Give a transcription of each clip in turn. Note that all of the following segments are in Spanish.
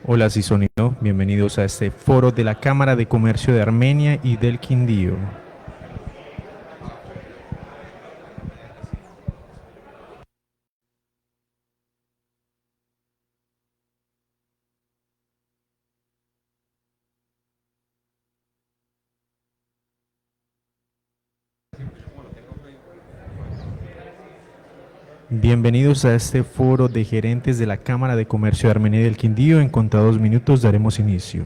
Hola, sí, sonido. Bienvenidos a este foro de la Cámara de Comercio de Armenia y del Quindío. Bienvenidos a este foro de gerentes de la Cámara de Comercio de Armenia y del Quindío. En contados minutos daremos inicio.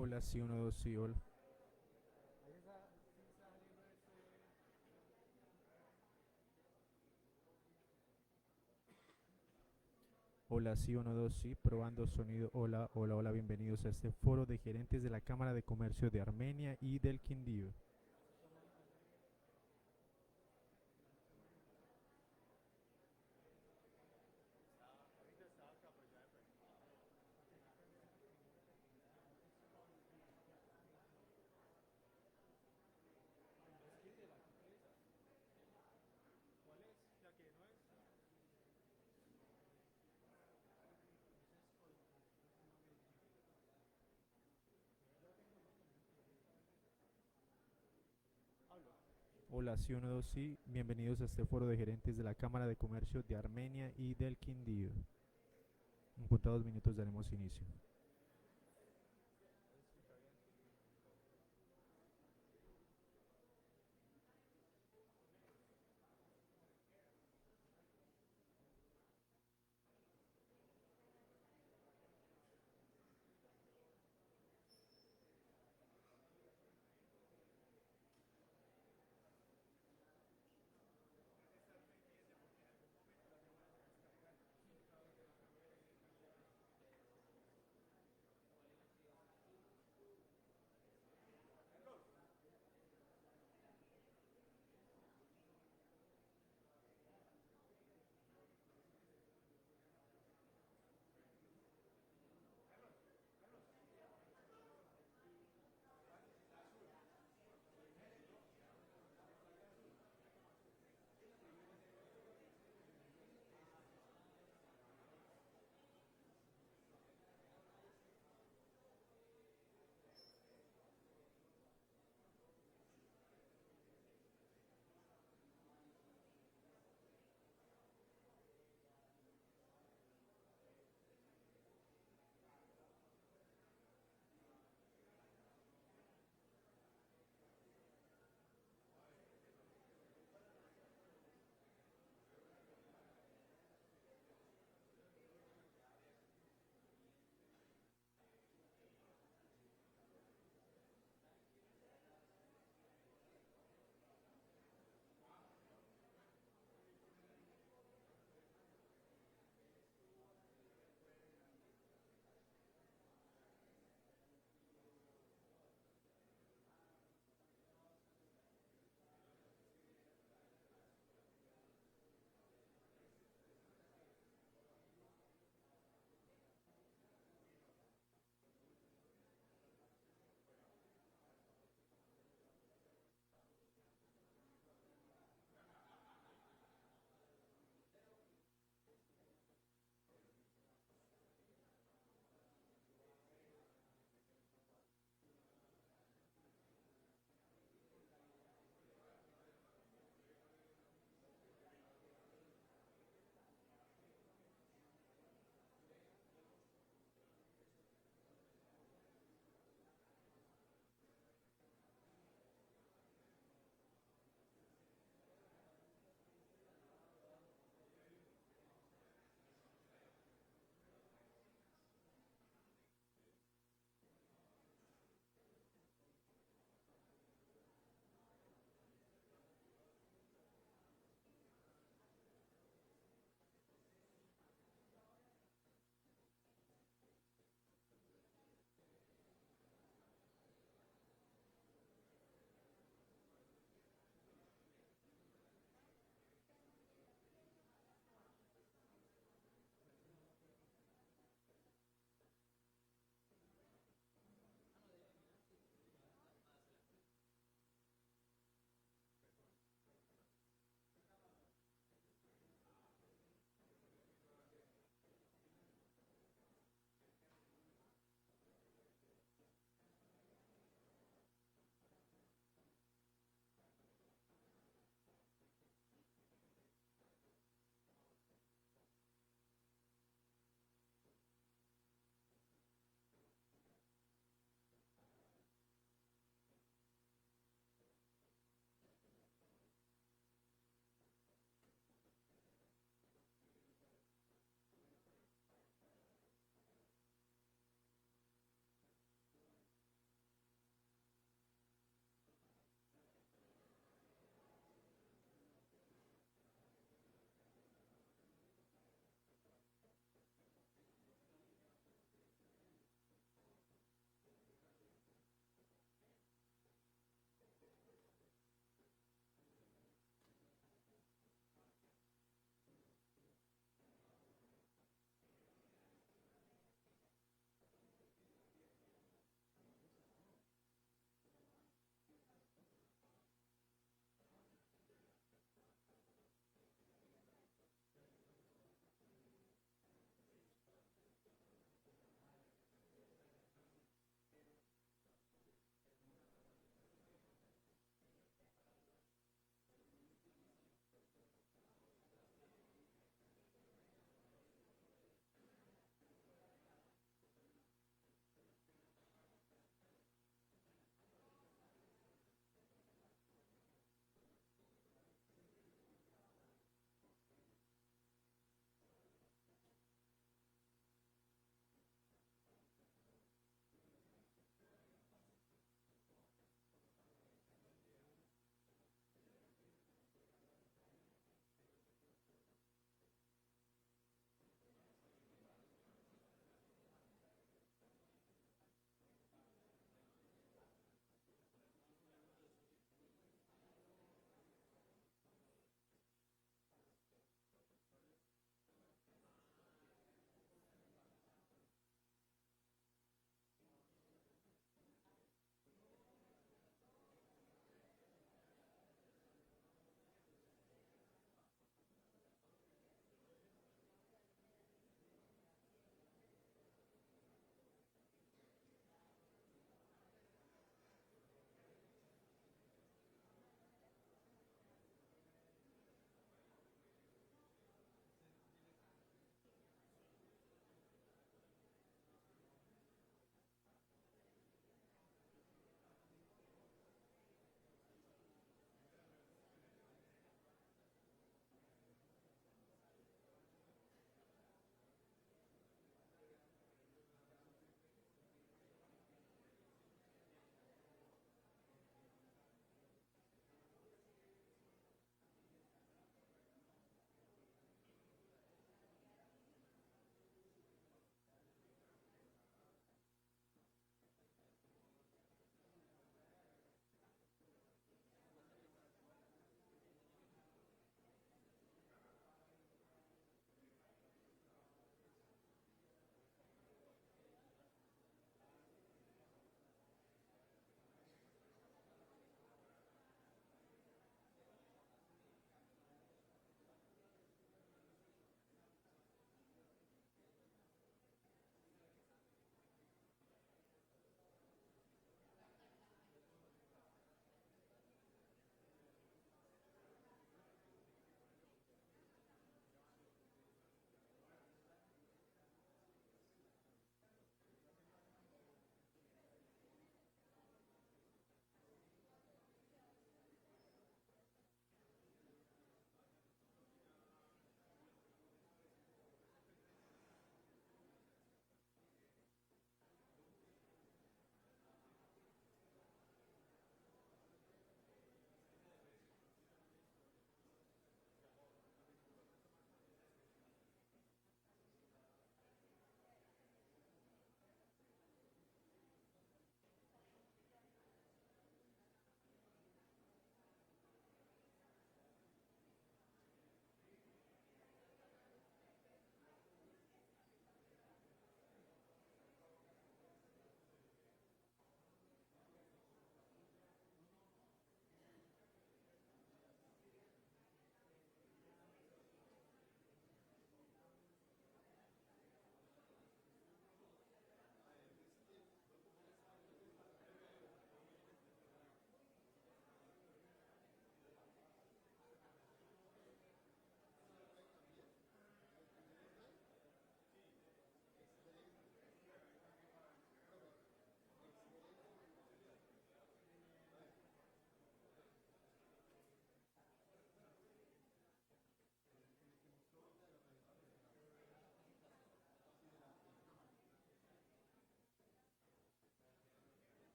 Hola, sí, uno, dos, sí, hola. Hola, sí, uno, dos, sí, probando sonido. Hola, hola, hola, bienvenidos a este foro de gerentes de la Cámara de Comercio de Armenia y del Quindío. Hola, sí, uno, dos, sí, bienvenidos a este foro de gerentes de la Cámara de Comercio de Armenia y del Quindío. En contados minutos daremos inicio.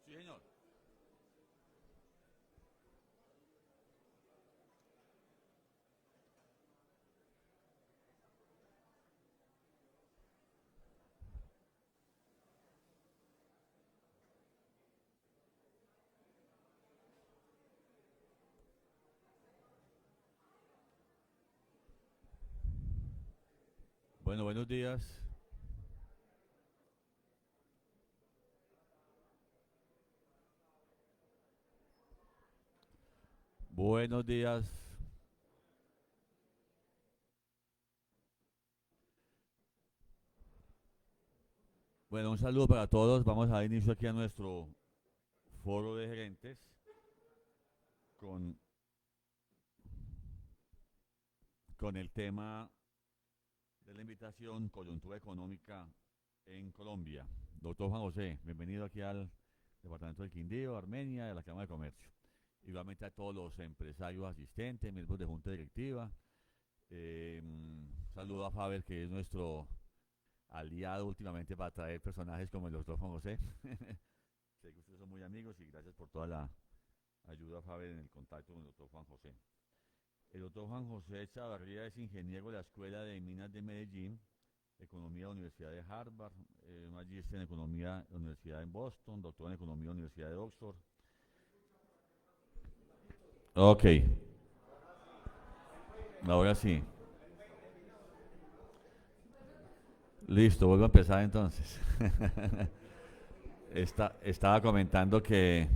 Sí, señor. Bueno, buenos días. Buenos días. Bueno, un saludo para todos. Vamos a dar inicio aquí a nuestro foro de gerentes con, con el tema de la invitación coyuntura económica en Colombia. Doctor Juan José, bienvenido aquí al Departamento del Quindío, Armenia, de la Cámara de Comercio. Igualmente a todos los empresarios asistentes, miembros de junta directiva. Saludo a Faber, que es nuestro aliado últimamente para traer personajes como el doctor Juan José. Sé que ustedes son muy amigos y gracias por toda la ayuda, Faber, en el contacto con el doctor Juan José. El doctor Juan José Chavarría es ingeniero de la Escuela de Minas de Medellín, Economía de la Universidad de Harvard, magíster en Economía de la Universidad de Boston, doctor en Economía de la Universidad de Oxford. Ok, ahora sí. Listo, vuelvo a empezar entonces. Estaba comentando que,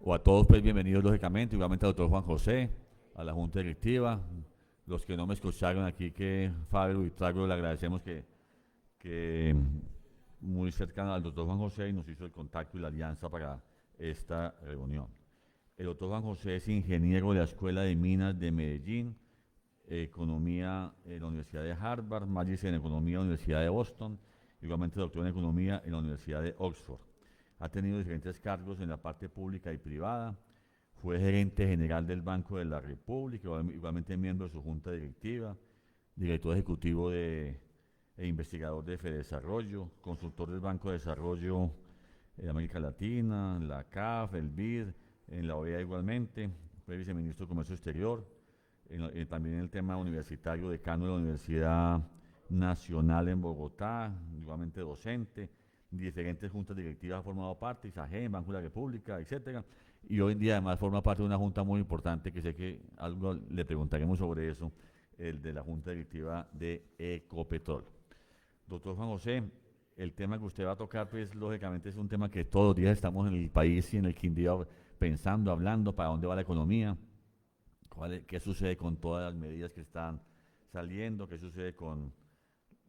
o a todos pues bienvenidos lógicamente, igualmente al doctor Juan José, a la Junta Directiva, los que no me escucharon aquí, que Fabio y Trago le agradecemos que muy cercano al doctor Juan José y nos hizo el contacto y la alianza para esta reunión. El doctor Juan José es ingeniero de la Escuela de Minas de Medellín, Economía en la Universidad de Harvard, magíster en Economía en la Universidad de Boston, igualmente doctor en Economía en la Universidad de Oxford. Ha tenido diferentes cargos en la parte pública y privada. Fue gerente general del Banco de la República, igualmente miembro de su junta directiva, director ejecutivo e investigador de Fedesarrollo, consultor del Banco de Desarrollo de América Latina, la CAF, el BID, en la OEA igualmente. Fue viceministro de Comercio Exterior, también en el tema universitario, decano de la Universidad Nacional en Bogotá, igualmente docente, diferentes juntas directivas ha formado parte, ISAGEN, Banco de la República, etcétera. Y hoy en día además forma parte de una junta muy importante que sé que algo le preguntaremos sobre eso, el de la junta directiva de Ecopetrol. Doctor Juan José, el tema que usted va a tocar, pues lógicamente es un tema que todos los días estamos en el país y en el Quindío pensando, hablando, para dónde va la economía, qué sucede con todas las medidas que están saliendo, qué sucede con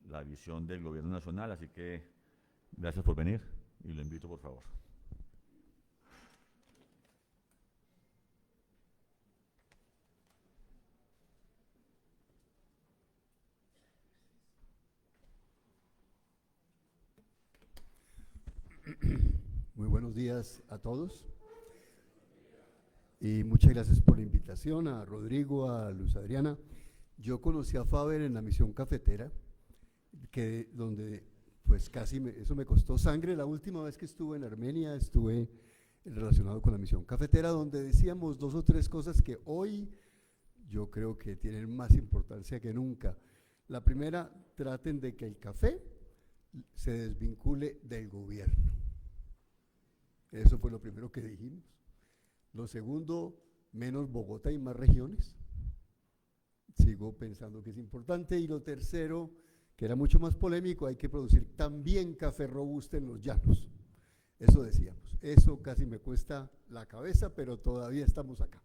la visión del gobierno nacional. Así que gracias por venir y lo invito, por favor. Muy buenos días a todos y muchas gracias por la invitación a Rodrigo, a Luz Adriana. Yo conocí a Faber en la misión cafetera, donde pues eso me costó sangre. La última vez que estuve en Armenia estuve relacionado con la misión cafetera, donde decíamos dos o tres cosas que hoy yo creo que tienen más importancia que nunca. La primera, traten de que el café se desvincule del gobierno. Eso fue lo primero que dijimos. Lo segundo, menos Bogotá y más regiones. Sigo pensando que es importante. Y lo tercero, que era mucho más polémico, hay que producir también café robusto en los llanos. Eso decíamos. Eso casi me cuesta la cabeza, pero todavía estamos acá.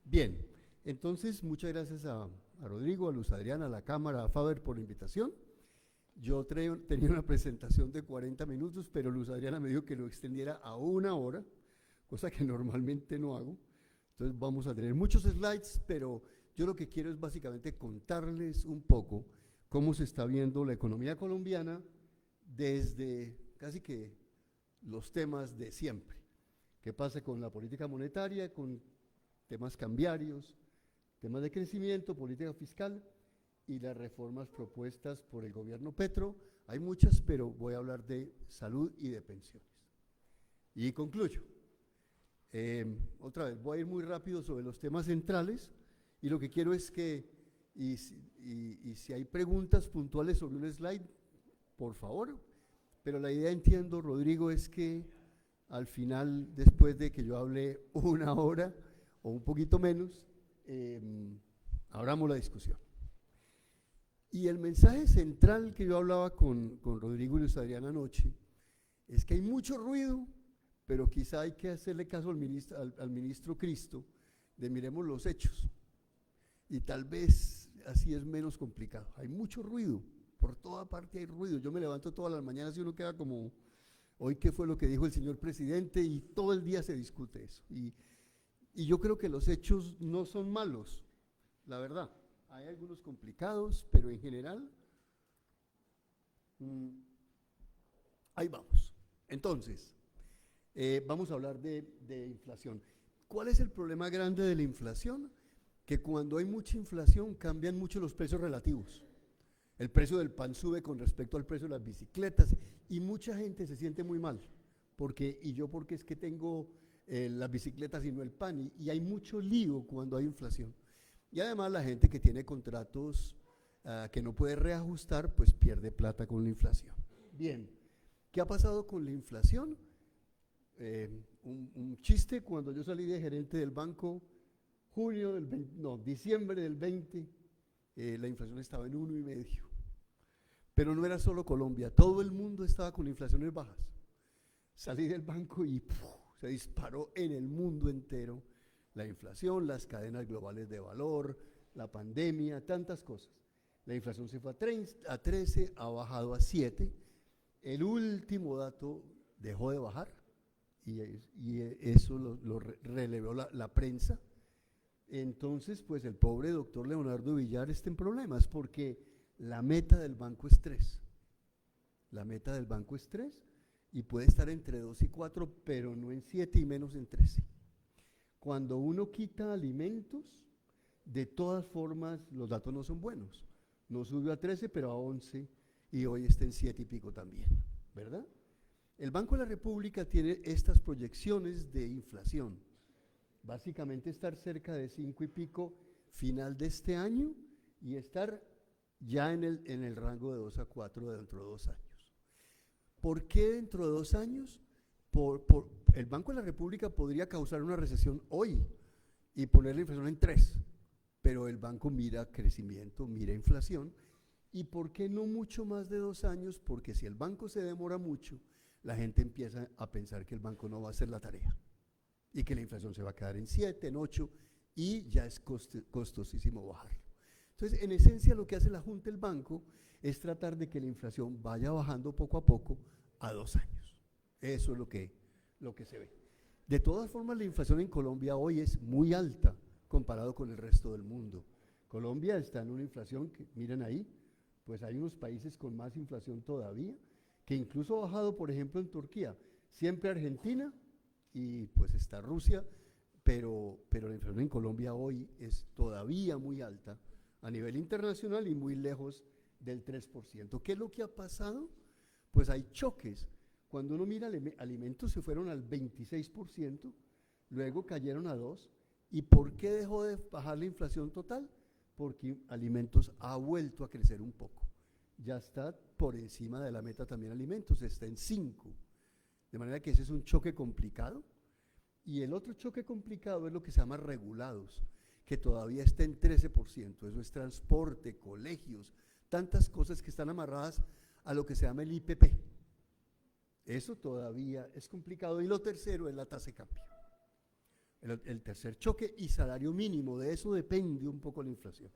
Bien, entonces muchas gracias a Rodrigo, a Luz Adriana, a la Cámara, a Faber por la invitación. Yo tenía una presentación de 40 minutos, pero Luz Adriana me dijo que lo extendiera a 1 hora, cosa que normalmente no hago. Entonces vamos a tener muchos slides, pero yo lo que quiero es básicamente contarles un poco cómo se está viendo la economía colombiana desde casi que los temas de siempre. ¿Qué pasa con la política monetaria, con temas cambiarios, temas de crecimiento, política fiscal y las reformas propuestas por el gobierno Petro? Hay muchas, pero voy a hablar de salud y de pensiones. Y concluyo. Otra vez, voy a ir muy rápido sobre los temas centrales y lo que quiero es que, y si hay preguntas puntuales sobre un slide, por favor, pero la idea, entiendo, Rodrigo, es que al final, después de que yo hable 1 hora o un poquito menos, abramos la discusión. Y el mensaje central que yo hablaba con Rodrigo y Luis Adriana anoche es que hay mucho ruido, pero quizá hay que hacerle caso al ministro Cristo de miremos los hechos. Y tal vez así es menos complicado. Hay mucho ruido, por toda parte hay ruido. Yo me levanto todas las mañanas y uno queda como, hoy qué fue lo que dijo el señor presidente, y todo el día se discute eso. Y yo creo que los hechos no son malos, la verdad. Hay algunos complicados, pero en general, ahí vamos. Entonces, vamos a hablar de inflación. ¿Cuál es el problema grande de la inflación? Que cuando hay mucha inflación cambian mucho los precios relativos. El precio del pan sube con respecto al precio de las bicicletas y mucha gente se siente muy mal. Porque es que tengo las bicicletas y no el pan, y hay mucho lío cuando hay inflación. Y además la gente que tiene contratos que no puede reajustar, pues pierde plata con la inflación. Bien, ¿qué ha pasado con la inflación? Un chiste: cuando yo salí de gerente del banco, diciembre del 20, la inflación estaba en 1,5. Pero no era solo Colombia, todo el mundo estaba con inflaciones bajas. Salí del banco y se disparó en el mundo entero la inflación, las cadenas globales de valor, la pandemia, tantas cosas. La inflación se fue a 13, ha bajado a 7. El último dato dejó de bajar y eso lo relevó la prensa. Entonces, pues el pobre doctor Leonardo Villar está en problemas porque la meta del banco es 3. La meta del banco es 3 y puede estar entre 2 y 4, pero no en 7 y menos en 13. Cuando uno quita alimentos, de todas formas los datos no son buenos. No subió a 13, pero a 11 y hoy está en 7 y pico también, ¿verdad? El Banco de la República tiene estas proyecciones de inflación. Básicamente estar cerca de 5 y pico final de este año y estar ya en el rango de 2 a 4 dentro de 2 años. ¿Por qué dentro de 2 años? El Banco de la República podría causar una recesión hoy y poner la inflación en 3, pero el banco mira crecimiento, mira inflación. ¿Y por qué no mucho más de 2 años? Porque si el banco se demora mucho, la gente empieza a pensar que el banco no va a hacer la tarea y que la inflación se va a quedar en 7, en 8 y ya es costosísimo bajarlo. Entonces, en esencia, lo que hace la Junta del Banco es tratar de que la inflación vaya bajando poco a poco a 2 años. Eso es lo que se ve. De todas formas, la inflación en Colombia hoy es muy alta comparado con el resto del mundo. Colombia está en una inflación que, miren ahí, pues hay unos países con más inflación todavía, que incluso ha bajado, por ejemplo, en Turquía. Siempre Argentina y pues está Rusia, pero la inflación en Colombia hoy es todavía muy alta a nivel internacional y muy lejos del 3%. ¿Qué es lo que ha pasado? Pues hay choques. Cuando uno mira, alimentos se fueron al 26%, luego cayeron a 2%. ¿Y por qué dejó de bajar la inflación total? Porque alimentos ha vuelto a crecer un poco. Ya está por encima de la meta también alimentos, está en 5%. De manera que ese es un choque complicado. Y el otro choque complicado es lo que se llama regulados, que todavía está en 13%. Eso es transporte, colegios, tantas cosas que están amarradas a lo que se llama el IPP. Eso todavía es complicado. Y lo tercero es la tasa de cambio. El tercer choque y salario mínimo, de eso depende un poco la inflación.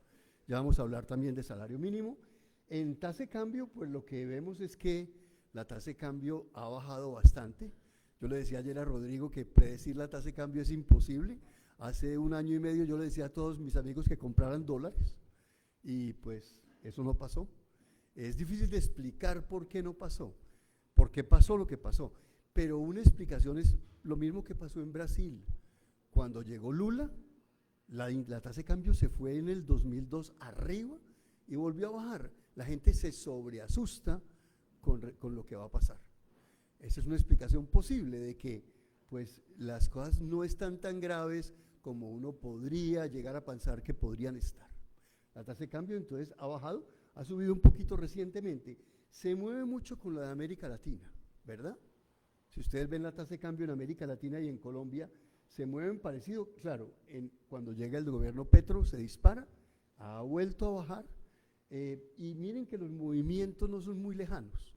Ya vamos a hablar también de salario mínimo. En tasa de cambio, pues lo que vemos es que la tasa de cambio ha bajado bastante. Yo le decía ayer a Rodrigo que predecir la tasa de cambio es imposible. Hace un año y medio yo le decía a todos mis amigos que compraran dólares y pues eso no pasó. Es difícil de explicar por qué no pasó, por qué pasó lo que pasó, pero una explicación es lo mismo que pasó en Brasil. Cuando llegó Lula, la tasa de cambio se fue en el 2002 arriba y volvió a bajar. La gente se sobreasusta con lo que va a pasar. Esa es una explicación posible de que pues las cosas no están tan graves como uno podría llegar a pensar que podrían estar. La tasa de cambio entonces ha bajado, ha subido un poquito recientemente, se mueve mucho con la de América Latina, ¿verdad? Si ustedes ven la tasa de cambio en América Latina y en Colombia, se mueven parecido, claro, cuando llega el gobierno Petro se dispara, ha vuelto a bajar, y miren que los movimientos no son muy lejanos.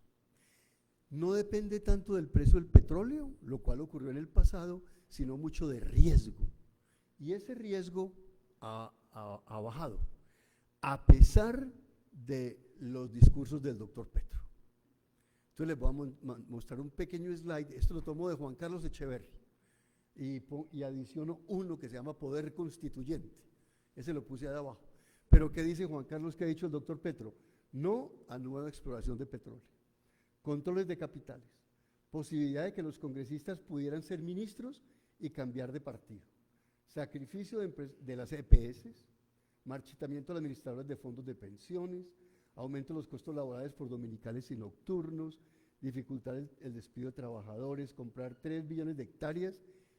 No depende tanto del precio del petróleo, lo cual ocurrió en el pasado, sino mucho de riesgo. Y ese riesgo ha bajado, a pesar de los discursos del doctor Petro. Entonces les voy a mostrar un pequeño slide, esto lo tomo de Juan Carlos Echeverri, y adiciono uno que se llama Poder Constituyente, ese lo puse ahí abajo. Pero ¿qué dice Juan Carlos, qué ha dicho el doctor Petro? No a nueva exploración de petróleo, controles de capitales, posibilidad de que los congresistas pudieran ser ministros y cambiar de partido, sacrificio de las EPS, marchitamiento de los administradores de fondos de pensiones, aumento de los costos laborales por dominicales y nocturnos, dificultar el despido de trabajadores, comprar 3 billones de hectáreas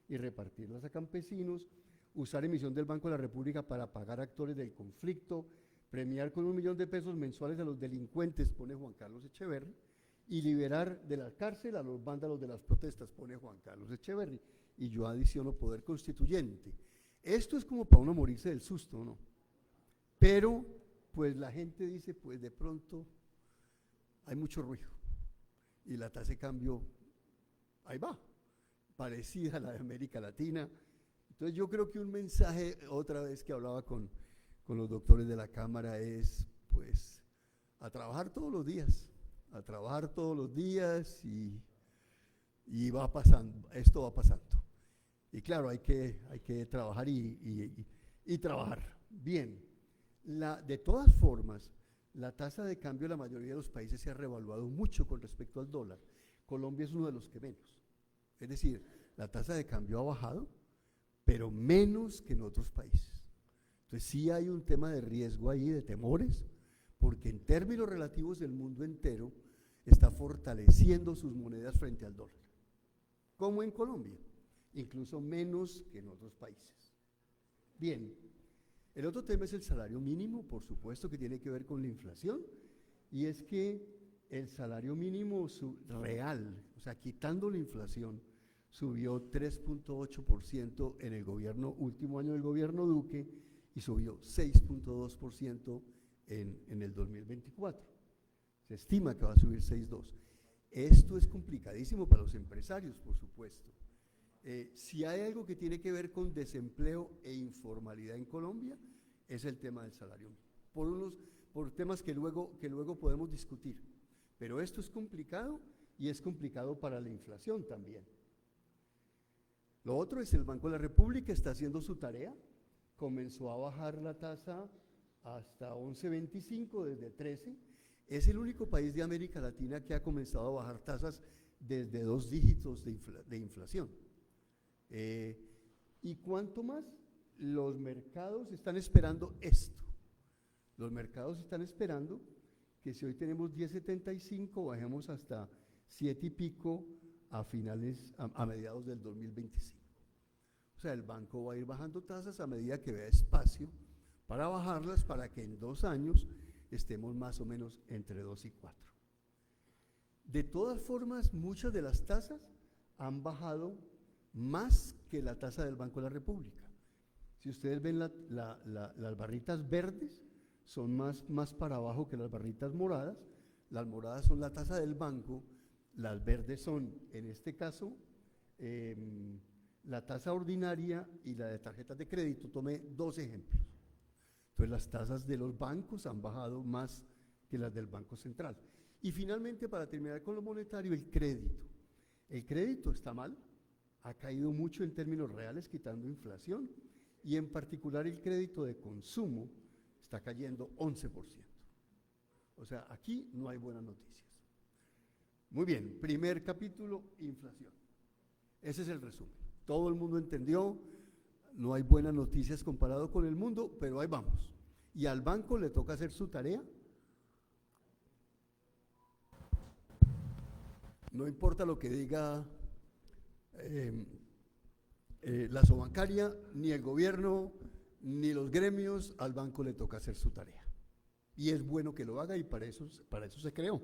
y repartirlas a campesinos, usar emisión del Banco de la República para pagar actores del conflicto, premiar con $1 millón de pesos mensuales a los delincuentes, pone Juan Carlos Echeverri, y liberar de la cárcel a los vándalos de las protestas, pone Juan Carlos Echeverri, y yo adiciono Poder Constituyente. Esto es como para uno morirse del susto, ¿no? Pero, pues la gente dice, pues de pronto hay mucho ruido, y la tasa de cambio, ahí va, parecida a la de América Latina. Entonces yo creo que un mensaje, otra vez que hablaba con los doctores de la Cámara, es pues a trabajar todos los días, a trabajar todos los días y va pasando, esto va pasando. Y claro, hay que trabajar y trabajar bien. De todas formas, la tasa de cambio en la mayoría de los países se ha revaluado mucho con respecto al dólar. Colombia es uno de los que menos. Es decir, la tasa de cambio ha bajado, pero menos que en otros países. Entonces sí hay un tema de riesgo ahí, de temores, porque en términos relativos el mundo entero está fortaleciendo sus monedas frente al dólar, como en Colombia, incluso menos que en otros países. Bien, el otro tema es el salario mínimo, por supuesto que tiene que ver con la inflación, y es que el salario mínimo real, o sea, quitando la inflación, subió 3.8% en el último año del gobierno Duque y subió 6.2% en el 2024. Se estima que va a subir 6.2%. Esto es complicadísimo para los empresarios, por supuesto. Si hay algo que tiene que ver con desempleo e informalidad en Colombia, es el tema del salario mínimo, por temas que luego podemos discutir. Pero esto es complicado y es complicado para la inflación también. Lo otro es el Banco de la República está haciendo su tarea, comenzó a bajar la tasa hasta 11.25 desde 13, es el único país de América Latina que ha comenzado a bajar tasas desde 2 dígitos de inflación. ¿Y cuánto más? Los mercados están esperando esto. Los mercados están esperando que si hoy tenemos 10.75, bajemos hasta 7 y pico a mediados del 2025. O sea, el banco va a ir bajando tasas a medida que vea espacio para bajarlas, para que en 2 años estemos más o menos entre 2 y 4. De todas formas, muchas de las tasas han bajado más que la tasa del Banco de la República. Si ustedes ven las barritas verdes, son más para abajo que las barritas moradas. Las moradas son la tasa del banco, las verdes son, en este caso, la tasa ordinaria y la de tarjetas de crédito. Tomé 2 ejemplos. Entonces las tasas de los bancos han bajado más que las del Banco Central. Y finalmente, para terminar con lo monetario, el crédito. El crédito está mal, ha caído mucho en términos reales, quitando inflación, y en particular el crédito de consumo está cayendo 11%. O sea, aquí no hay buenas noticias. Muy bien, primer capítulo, inflación. Ese es el resumen. Todo el mundo entendió, no hay buenas noticias comparado con el mundo, pero ahí vamos. Y al banco le toca hacer su tarea. No importa lo que diga la Sobancaria, ni el gobierno, ni los gremios, al banco le toca hacer su tarea. Y es bueno que lo haga y para eso se creó.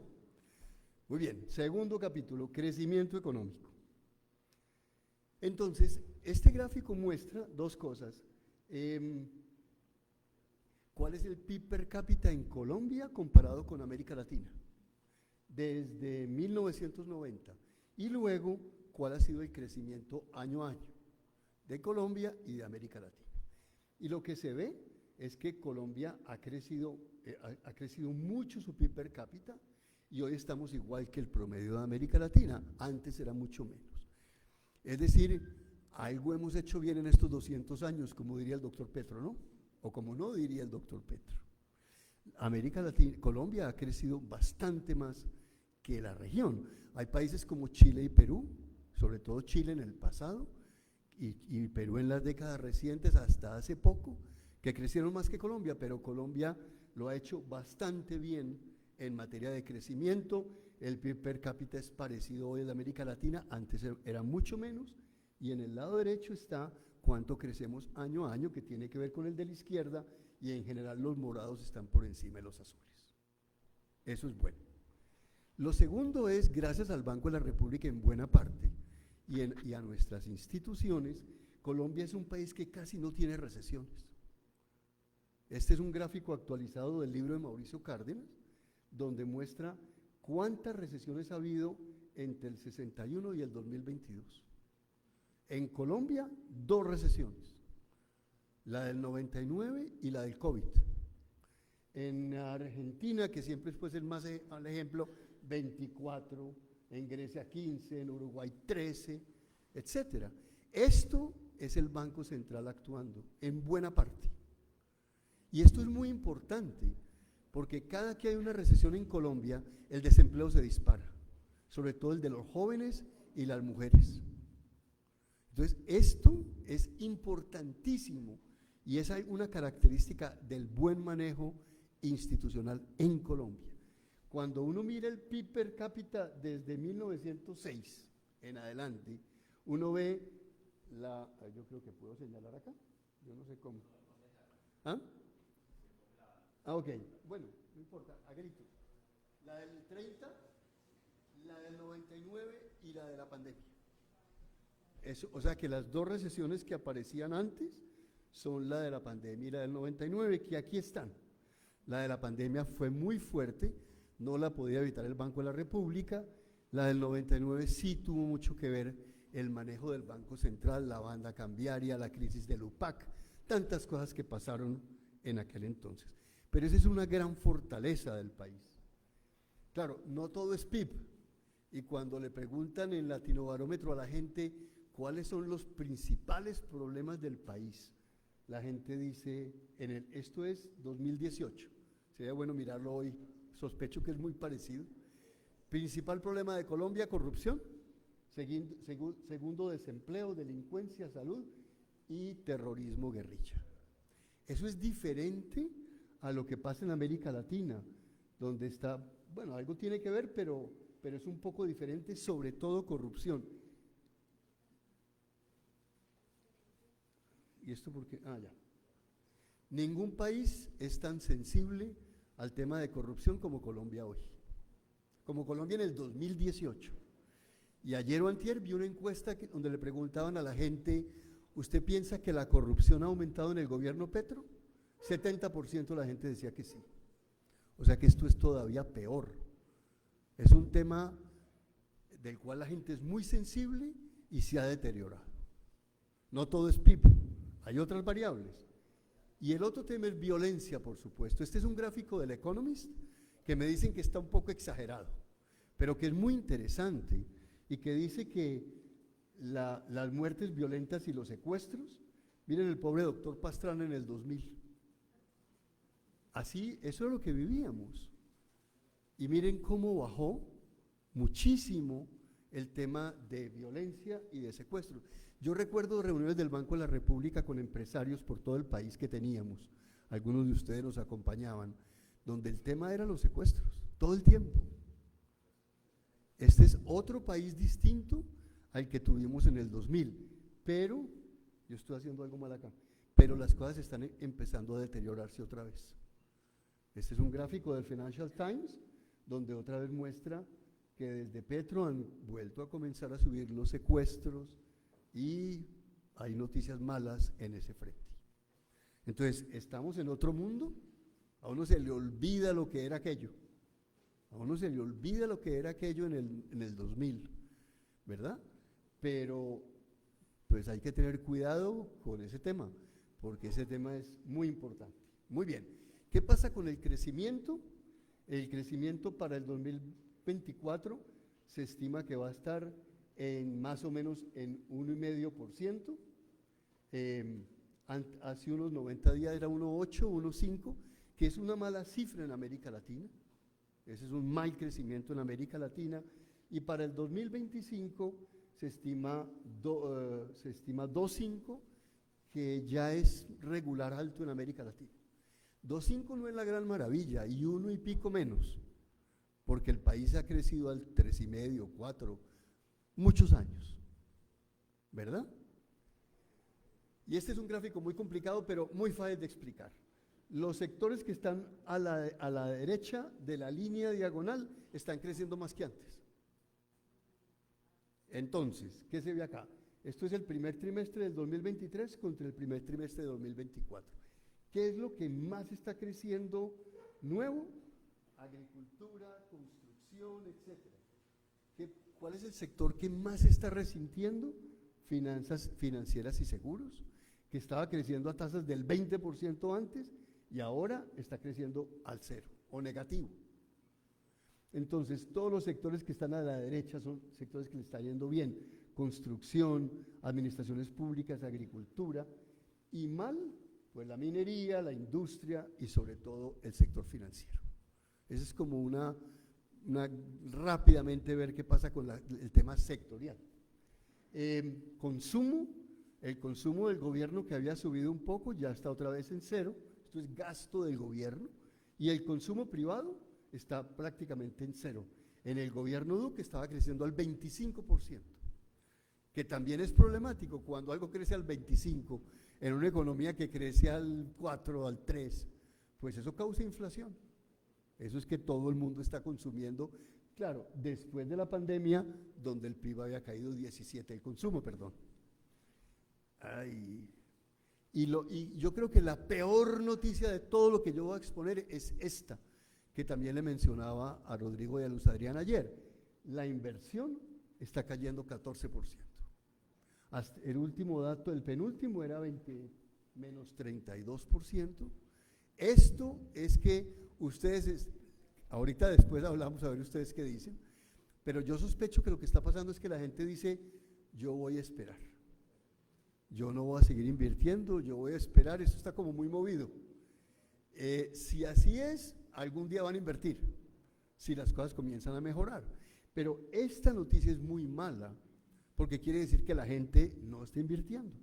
Muy bien, segundo capítulo, crecimiento económico. Entonces, este gráfico muestra dos cosas. ¿Cuál es el PIB per cápita en Colombia comparado con América Latina? Desde 1990. Y luego, ¿cuál ha sido el crecimiento año a año de Colombia y de América Latina? Y lo que se ve es que Colombia ha crecido mucho su PIB per cápita y hoy estamos igual que el promedio de América Latina. Antes era mucho menos. Es decir, algo hemos hecho bien en estos 200 años, como diría el doctor Petro, ¿no? O como no diría el doctor Petro. América Latina, Colombia ha crecido bastante más que la región. Hay países como Chile y Perú, sobre todo Chile en el pasado, y Perú en las décadas recientes, hasta hace poco, que crecieron más que Colombia, pero Colombia lo ha hecho bastante bien en materia de crecimiento. El PIB per cápita es parecido hoy al de América Latina, antes era mucho menos, y en el lado derecho está cuánto crecemos año a año, que tiene que ver con el de la izquierda, y en general los morados están por encima de los azules. Eso es bueno. Lo segundo es, gracias al Banco de la República en buena parte, y a nuestras instituciones, Colombia es un país que casi no tiene recesiones. Este es un gráfico actualizado del libro de Mauricio Cárdenas, donde muestra cuántas recesiones ha habido entre el 61 y el 2022. En Colombia, 2 recesiones, la del 99 y la del COVID. En Argentina, que siempre es el más al ejemplo, 24, en Grecia 15, en Uruguay 13, etcétera. Esto es el Banco Central actuando, en buena parte. Y esto es muy importante, porque cada que hay una recesión en Colombia, el desempleo se dispara, sobre todo el de los jóvenes y las mujeres. Entonces, esto es importantísimo y es una característica del buen manejo institucional en Colombia. Cuando uno mira el PIB per cápita desde 1906 en adelante, uno ve yo creo que puedo señalar acá, yo no sé cómo. ¿Ah? Ok, bueno, no importa, a gritos. La del 30, la del 99 y la de la pandemia. Eso, o sea que las 2 recesiones que aparecían antes son la de la pandemia y la del 99, que aquí están. La de la pandemia fue muy fuerte, no la podía evitar el Banco de la República. La del 99 sí tuvo mucho que ver el manejo del Banco Central, la banda cambiaria, la crisis del UPAC, tantas cosas que pasaron en aquel entonces. Pero esa es una gran fortaleza del país. Claro, no todo es PIB. Y cuando le preguntan en Latinobarómetro a la gente cuáles son los principales problemas del país, la gente dice, esto es 2018, sería bueno mirarlo hoy, sospecho que es muy parecido. Principal problema de Colombia, corrupción. Segundo, desempleo, delincuencia, salud y terrorismo, guerrilla. Eso es diferente a lo que pasa en América Latina, donde está, bueno, algo tiene que ver, pero es un poco diferente, sobre todo corrupción. ¿Y esto por qué? Ya. Ningún país es tan sensible al tema de corrupción como Colombia hoy, como Colombia en el 2018. Y ayer o antier vi una encuesta donde le preguntaban a la gente, ¿usted piensa que la corrupción ha aumentado en el gobierno Petro? 70% de la gente decía que sí. O sea que esto es todavía peor. Es un tema del cual la gente es muy sensible y se ha deteriorado. No todo es PIB, hay otras variables. Y el otro tema es violencia, por supuesto. Este es un gráfico del Economist que me dicen que está un poco exagerado, pero que es muy interesante. y que dice que las muertes violentas y los secuestros, miren el pobre doctor Pastrana en el 2000. Así, eso es lo que vivíamos. Y miren cómo bajó muchísimo el tema de violencia y de secuestros. Yo recuerdo reuniones del Banco de la República con empresarios por todo el país que teníamos, algunos de ustedes nos acompañaban, donde el tema era los secuestros, todo el tiempo. Este es otro país distinto al que tuvimos en el 2000, pero, yo estoy haciendo algo mal acá, pero las cosas están empezando a deteriorarse otra vez. Este es un gráfico del Financial Times, donde otra vez muestra que desde Petro han vuelto a comenzar a subir los secuestros y hay noticias malas en ese frente. Entonces, estamos en otro mundo, a uno se le olvida lo que era aquello, a uno se le olvida lo que era aquello en el 2000, ¿verdad? Pero, pues hay que tener cuidado con ese tema, porque ese tema es muy importante. Muy bien, ¿qué pasa con el crecimiento? El crecimiento para el 2024 se estima que va a estar en más o menos en 1,5%. Hace unos 90 días era 1,8, 1,5, que es una mala cifra en América Latina. Ese es un mal crecimiento en América Latina. Y para el 2025 se estima 2,5, que ya es regular alto en América Latina. 2,5 no es la gran maravilla, y 1 y pico menos, porque el país ha crecido al 3,5, 4, muchos años, ¿verdad? Y este es un gráfico muy complicado, pero muy fácil de explicar. Los sectores que están a la derecha de la línea diagonal están creciendo más que antes. Entonces, ¿qué se ve acá? Esto es el primer trimestre del 2023 contra el primer trimestre de 2024. ¿Qué es lo que más está creciendo nuevo? Agricultura, construcción, etc. ¿Cuál es el sector que más está resintiendo? Finanzas financieras y seguros, que estaba creciendo a tasas del 20% antes y ahora está creciendo al 0 o negativo. Entonces, todos los sectores que están a la derecha son sectores que le están yendo bien: construcción, administraciones públicas, agricultura, y mal, pues la minería, la industria y sobre todo el sector financiero. Ese es como una rápidamente ver qué pasa con el tema sectorial. Consumo, el consumo del gobierno, que había subido un poco, ya está otra vez en 0, esto es gasto del gobierno, y el consumo privado está prácticamente en 0. En el gobierno Duque estaba creciendo al 25%, que también es problemático cuando algo crece al 25%, en una economía que crece al 4, al 3, pues eso causa inflación. Eso es que todo el mundo está consumiendo, claro, después de la pandemia, donde el PIB había caído 17, el consumo, perdón. Y yo creo que la peor noticia de todo lo que yo voy a exponer es esta, que también le mencionaba a Rodrigo y a Luz Adriana ayer. La inversión está cayendo 14%. Hasta el último dato, el penúltimo, era menos 32%. Esto es que ustedes, ahorita después hablamos a ver ustedes qué dicen, pero yo sospecho que lo que está pasando es que la gente dice: yo voy a esperar, yo no voy a seguir invirtiendo, yo voy a esperar. Esto está como muy movido. Si así es, algún día van a invertir, si las cosas comienzan a mejorar. Pero esta noticia es muy mala, porque quiere decir que la gente no está invirtiendo.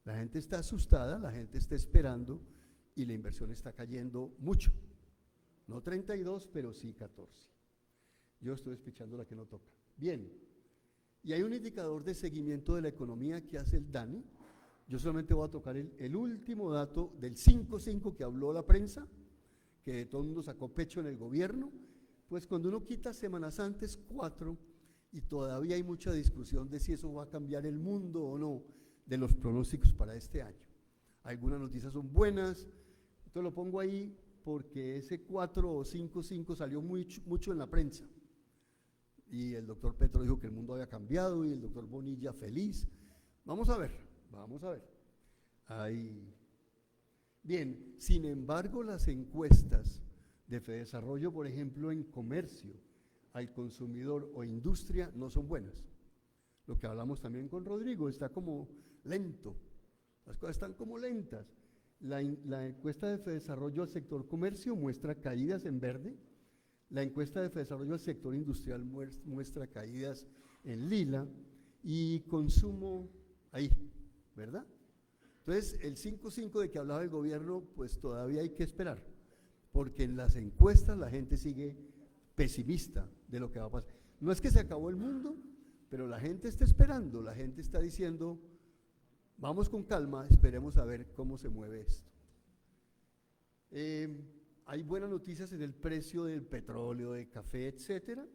La gente está asustada, la gente está esperando y la inversión está cayendo mucho. No 32, pero sí 14. Yo estoy despichando la que no toca. Bien, y hay un indicador de seguimiento de la economía que hace el DANE. Yo solamente voy a tocar el último dato del 5,5 que habló la prensa, que todo el mundo sacó pecho en el gobierno. Pues cuando uno quita semanas antes 4, y todavía hay mucha discusión de si eso va a cambiar el mundo o no, de los pronósticos para este año. Algunas noticias son buenas, entonces lo pongo ahí porque ese 4 o 5,5 salió mucho en la prensa. Y el doctor Petro dijo que el mundo había cambiado y el doctor Bonilla feliz. Vamos a ver, vamos a ver. Bien, sin embargo, las encuestas de Fedesarrollo, por ejemplo, en comercio, al consumidor o industria no son buenas. Lo que hablamos también con Rodrigo, está como lento, las cosas están como lentas. La encuesta de Fedesarrollo al sector comercio muestra caídas en verde, la encuesta de Fedesarrollo al sector industrial muestra caídas en lila y consumo ahí, ¿verdad? Entonces, el 5.5 de que hablaba el gobierno, pues todavía hay que esperar, porque en las encuestas la gente sigue pesimista de lo que va a pasar. No es que se acabó el mundo, pero la gente está esperando, la gente está diciendo, vamos con calma, esperemos a ver cómo se mueve esto. Hay buenas noticias en el precio del petróleo, de café, etcétera,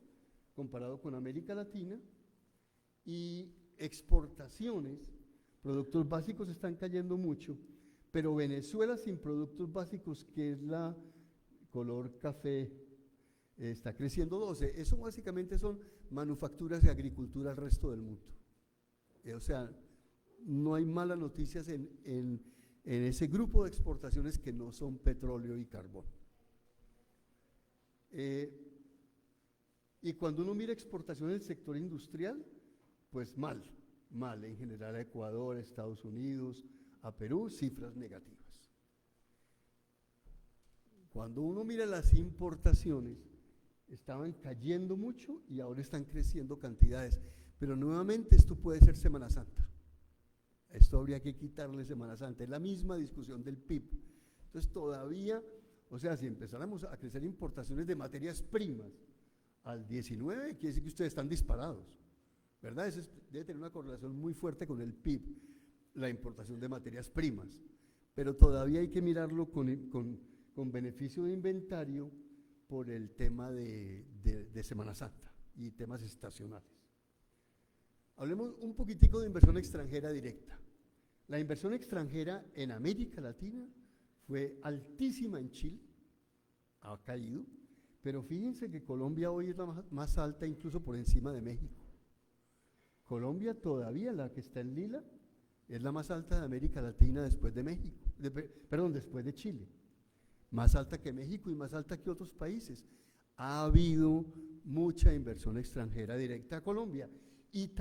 comparado con América Latina, y exportaciones, productos básicos están cayendo mucho, pero Venezuela sin productos básicos, que es la color café, está creciendo 12. Eso básicamente son manufacturas y agricultura al resto del mundo. O sea, no hay malas noticias en ese grupo de exportaciones que no son petróleo y carbón. Y cuando uno mira exportaciones del sector industrial, pues mal en general a Ecuador, a Estados Unidos, a Perú, cifras negativas. Cuando uno mira las importaciones, estaban cayendo mucho y ahora están creciendo cantidades, pero nuevamente esto puede ser Semana Santa. Esto habría que quitarle Semana Santa, es la misma discusión del PIB. Entonces todavía, o sea, si empezáramos a crecer importaciones de materias primas al 19, quiere decir que ustedes están disparados, ¿verdad? Eso debe tener una correlación muy fuerte con el PIB, la importación de materias primas, pero todavía hay que mirarlo con beneficio de inventario por el tema de Semana Santa y temas estacionales. Hablemos un poquitico de inversión extranjera directa. La inversión extranjera en América Latina fue altísima en Chile, ha caído, pero fíjense que Colombia hoy es la más alta, incluso por encima de México. Colombia todavía, la que está en lila, es la más alta de América Latina después de México, después de Chile. Más alta que México y más alta que otros países. Ha habido mucha inversión extranjera directa a Colombia. Y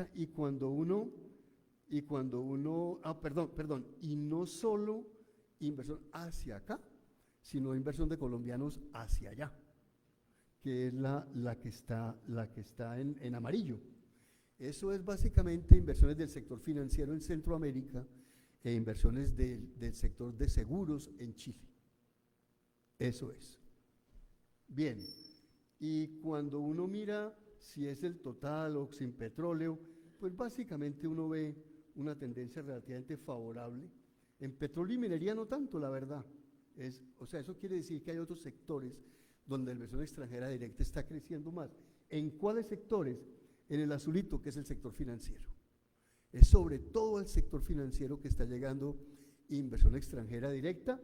no solo inversión hacia acá, sino inversión de colombianos hacia allá, que es la que está en amarillo. Eso es básicamente inversiones del sector financiero en Centroamérica e inversiones del sector de seguros en Chile. Eso es. Bien, y cuando uno mira si es el total o sin petróleo, pues básicamente uno ve una tendencia relativamente favorable. En petróleo y minería no tanto, la verdad. O sea, eso quiere decir que hay otros sectores donde la inversión extranjera directa está creciendo más. ¿En cuáles sectores? En el azulito, que es el sector financiero. Es sobre todo el sector financiero que está llegando inversión extranjera directa,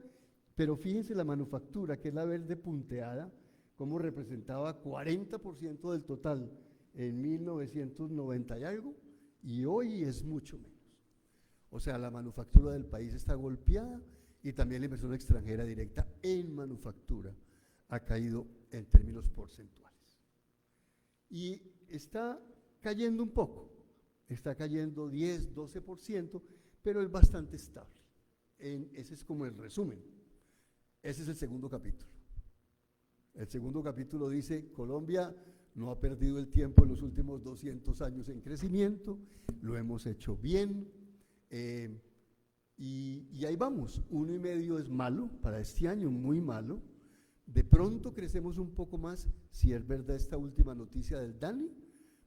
pero fíjense la manufactura, que es la verde punteada, como representaba 40% del total en 1990 y algo, y hoy es mucho menos. O sea, la manufactura del país está golpeada y también la inversión extranjera directa en manufactura ha caído en términos porcentuales. Y está cayendo un poco, está cayendo 10, 12%, pero es bastante estable. Ese es como el resumen. Ese es el segundo capítulo. El segundo capítulo dice, Colombia no ha perdido el tiempo en los últimos 200 años en crecimiento, lo hemos hecho bien, y ahí vamos. 1,5 es malo para este año, muy malo. De pronto crecemos un poco más, si es verdad esta última noticia del DANI,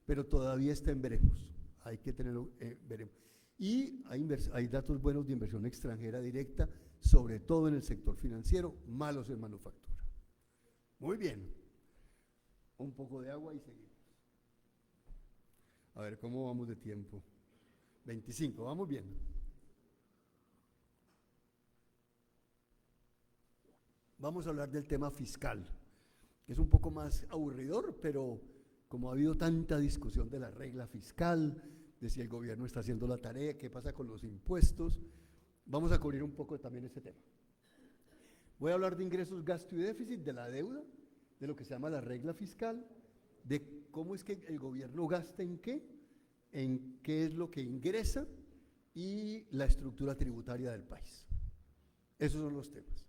pero todavía está en veremos, hay que tenerlo, veremos. Y hay datos buenos de inversión extranjera directa, sobre todo en el sector financiero, malos en manufactura. Muy bien, un poco de agua y seguimos. A ver, ¿cómo vamos de tiempo? 25, vamos bien. Vamos a hablar del tema fiscal, que es un poco más aburridor, pero como ha habido tanta discusión de la regla fiscal, de si el gobierno está haciendo la tarea, qué pasa con los impuestos, vamos a cubrir un poco también ese tema. Voy a hablar de ingresos, gasto y déficit, de la deuda, de lo que se llama la regla fiscal, de cómo es que el gobierno gasta en qué es lo que ingresa y la estructura tributaria del país. Esos son los temas.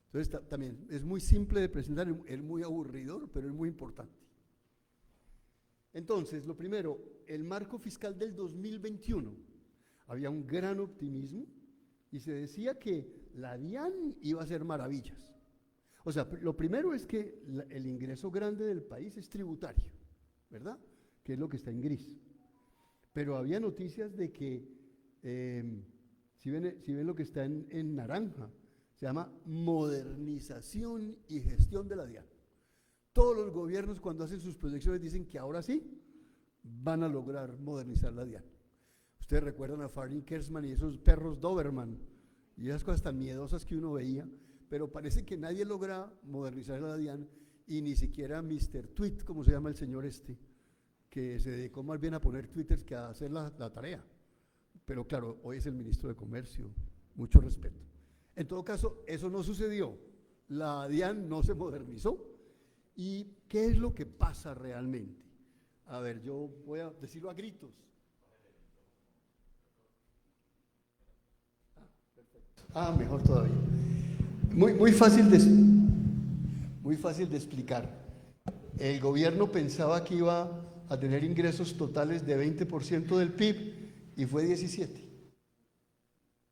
Entonces también es muy simple de presentar, es muy aburridor, pero es muy importante. Entonces, lo primero, el marco fiscal del 2021, había un gran optimismo y se decía que la DIAN iba a hacer maravillas. O sea, lo primero es que el ingreso grande del país es tributario, ¿verdad? Que es lo que está en gris. Pero había noticias de que, si ven lo que está en naranja, se llama modernización y gestión de la DIAN. Todos los gobiernos cuando hacen sus proyecciones dicen que ahora sí van a lograr modernizar la DIAN. Ustedes recuerdan a Farley Kersman y esos perros Doberman y esas cosas tan miedosas que uno veía, pero parece que nadie logra modernizar la DIAN y ni siquiera Mr. Tweet, como se llama el señor este, que se dedicó más bien a poner twitters que a hacer la tarea. Pero claro, hoy es el ministro de Comercio, mucho respeto. En todo caso, eso no sucedió, la DIAN no se modernizó. ¿Y qué es lo que pasa realmente? A ver, yo voy a decirlo a gritos. Mejor todavía. Muy fácil de explicar. El gobierno pensaba que iba a tener ingresos totales de 20% del PIB y fue 17%.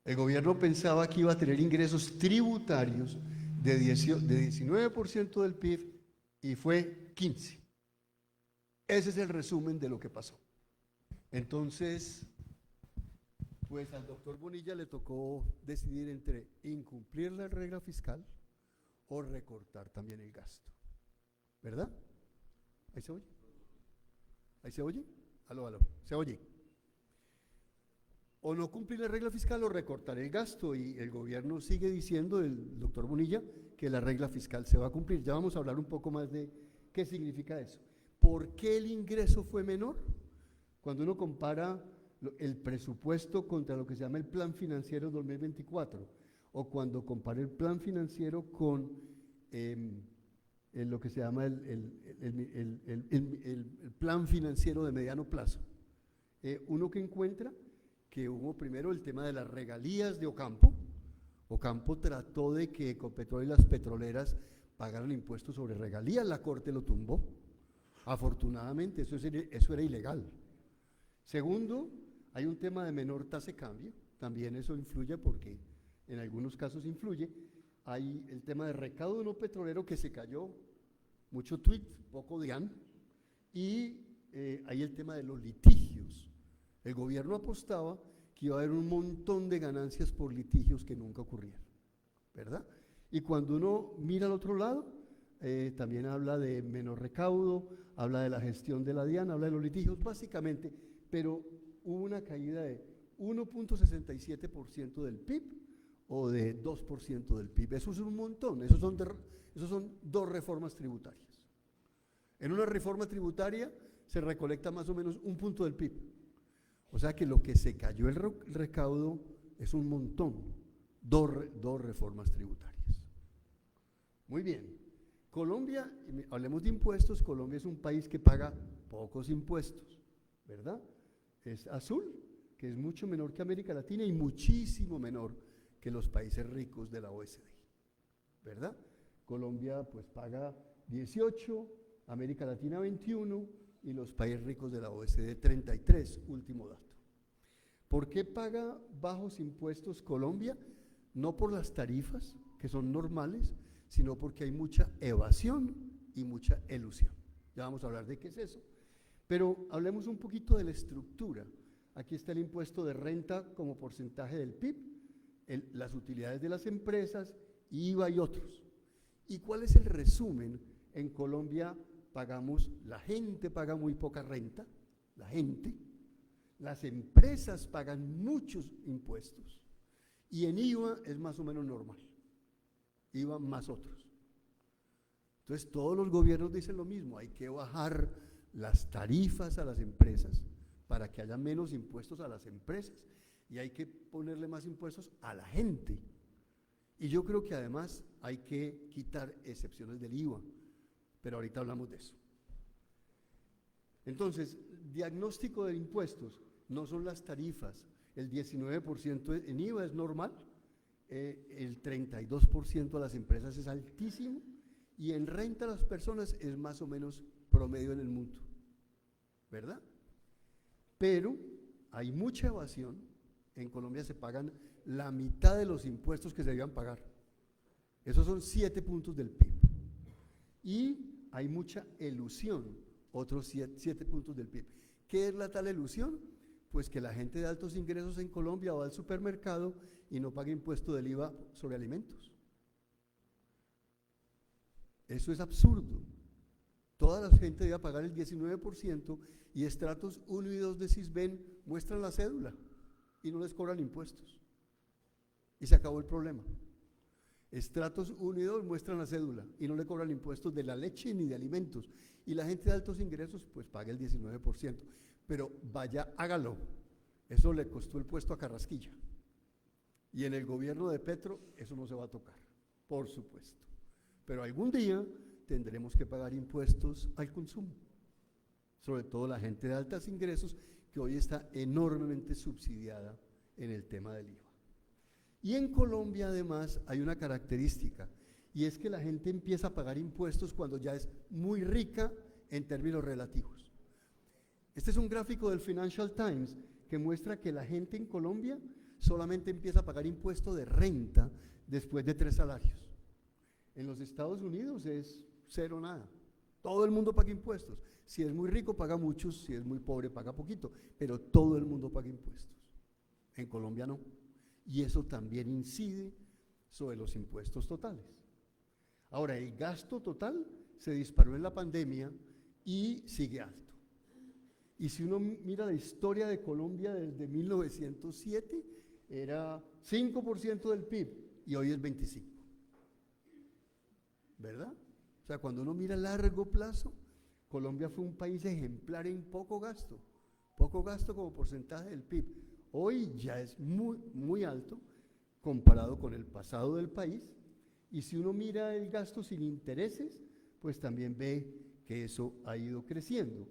El gobierno pensaba que iba a tener ingresos tributarios de 19% del PIB y fue 15%. Ese es el resumen de lo que pasó. Entonces, pues al doctor Bonilla le tocó decidir entre incumplir la regla fiscal o recortar también el gasto. ¿Verdad? ¿Ahí se oye? ¿Ahí se oye? Aló, ¿se oye? O no cumplir la regla fiscal o recortar el gasto, y el gobierno sigue diciendo, el doctor Bonilla, que la regla fiscal se va a cumplir. Ya vamos a hablar un poco más de qué significa eso. ¿Por qué el ingreso fue menor? Cuando uno compara el presupuesto contra lo que se llama el Plan Financiero 2024, o cuando compara el Plan Financiero con lo que se llama el Plan Financiero de mediano plazo, uno que encuentra que hubo primero el tema de las regalías de Ocampo. Ocampo trató de que Ecopetrol y las petroleras pagaran impuestos sobre regalías, la Corte lo tumbó. Afortunadamente, eso era ilegal. Segundo, hay un tema de menor tasa de cambio, también eso influye porque en algunos casos influye. Hay el tema de recaudo no petrolero que se cayó, mucho tweet, poco DIAN, y hay el tema de los litigios. El gobierno apostaba que iba a haber un montón de ganancias por litigios que nunca ocurrieron, ¿verdad? Y cuando uno mira al otro lado, también habla de menor recaudo, habla de la gestión de la DIAN, habla de los litigios, básicamente, pero hubo una caída de 1.67% del PIB o de 2% del PIB. Eso es un montón, esos son dos reformas tributarias. En una reforma tributaria se recolecta más o menos un punto del PIB. O sea que lo que se cayó el recaudo es un montón, dos reformas tributarias. Muy bien. Colombia, hablemos de impuestos, Colombia es un país que paga pocos impuestos, ¿verdad? Es azul, que es mucho menor que América Latina y muchísimo menor que los países ricos de la OECD, ¿verdad? Colombia pues paga 18, América Latina 21 y los países ricos de la OECD 33, último dato. ¿Por qué paga bajos impuestos Colombia? No por las tarifas, que son normales, sino porque hay mucha evasión y mucha elusión. Ya vamos a hablar de qué es eso. Pero hablemos un poquito de la estructura. Aquí está el impuesto de renta como porcentaje del PIB, las utilidades de las empresas, IVA y otros. ¿Y cuál es el resumen? En Colombia la gente paga muy poca renta, las empresas pagan muchos impuestos y en IVA es más o menos normal. IVA más otros. Entonces todos los gobiernos dicen lo mismo, hay que bajar las tarifas a las empresas para que haya menos impuestos a las empresas y hay que ponerle más impuestos a la gente. Y yo creo que además hay que quitar excepciones del IVA, pero ahorita hablamos de eso. Entonces, diagnóstico de impuestos, no son las tarifas, el 19% en IVA es normal, el 32% a las empresas es altísimo y en renta a las personas es más o menos promedio en el mundo, ¿verdad? Pero hay mucha evasión, en Colombia se pagan la mitad de los impuestos que se debían pagar, esos son 7 puntos del PIB, y hay mucha elusión, otros 7 puntos del PIB. ¿Qué es la tal elusión? Pues que la gente de altos ingresos en Colombia va al supermercado y no paga impuesto del IVA sobre alimentos. Eso es absurdo. Toda la gente debe pagar el 19% y estratos 1 y 2 de Sisbén muestran la cédula y no les cobran impuestos. Y se acabó el problema. Estratos 1 y 2 muestran la cédula y no le cobran impuestos de la leche ni de alimentos. Y la gente de altos ingresos pues paga el 19%. Pero vaya, hágalo. Eso le costó el puesto a Carrasquilla. Y en el gobierno de Petro eso no se va a tocar, por supuesto. Pero algún día tendremos que pagar impuestos al consumo. Sobre todo la gente de altos ingresos que hoy está enormemente subsidiada en el tema del IVA. Y en Colombia además hay una característica y es que la gente empieza a pagar impuestos cuando ya es muy rica en términos relativos. Este es un gráfico del Financial Times que muestra que la gente en Colombia solamente empieza a pagar impuesto de renta después de 3 salarios. En los Estados Unidos es cero nada. Todo el mundo paga impuestos. Si es muy rico paga muchos, si es muy pobre paga poquito, pero todo el mundo paga impuestos. En Colombia no. Y eso también incide sobre los impuestos totales. Ahora, el gasto total se disparó en la pandemia y sigue alto. Y si uno mira la historia de Colombia desde 1907, era 5% del PIB y hoy es 25%. ¿Verdad? O sea, cuando uno mira a largo plazo, Colombia fue un país ejemplar en poco gasto como porcentaje del PIB. Hoy ya es muy, muy alto comparado con el pasado del país, y si uno mira el gasto sin intereses, pues también ve que eso ha ido creciendo.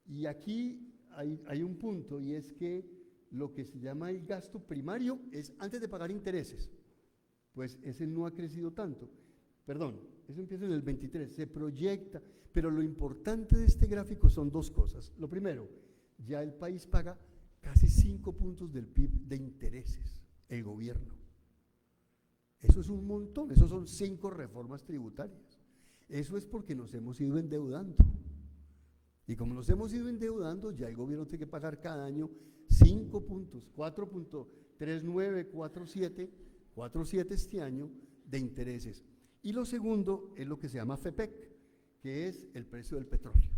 Y aquí hay un punto, y es que lo que se llama el gasto primario es antes de pagar intereses, pues ese no ha crecido tanto. Perdón, eso empieza en el 23, se proyecta, pero lo importante de este gráfico son 2 cosas. Lo primero, ya el país paga casi 5 puntos del PIB de intereses, el gobierno. Eso es un montón, eso son 5 reformas tributarias. Eso es porque nos hemos ido endeudando. Y como nos hemos ido endeudando, ya el gobierno tiene que pagar cada año 5 puntos, 4.39, 4.7 este año de intereses. Y lo segundo es lo que se llama FEPEC, que es el precio del petróleo.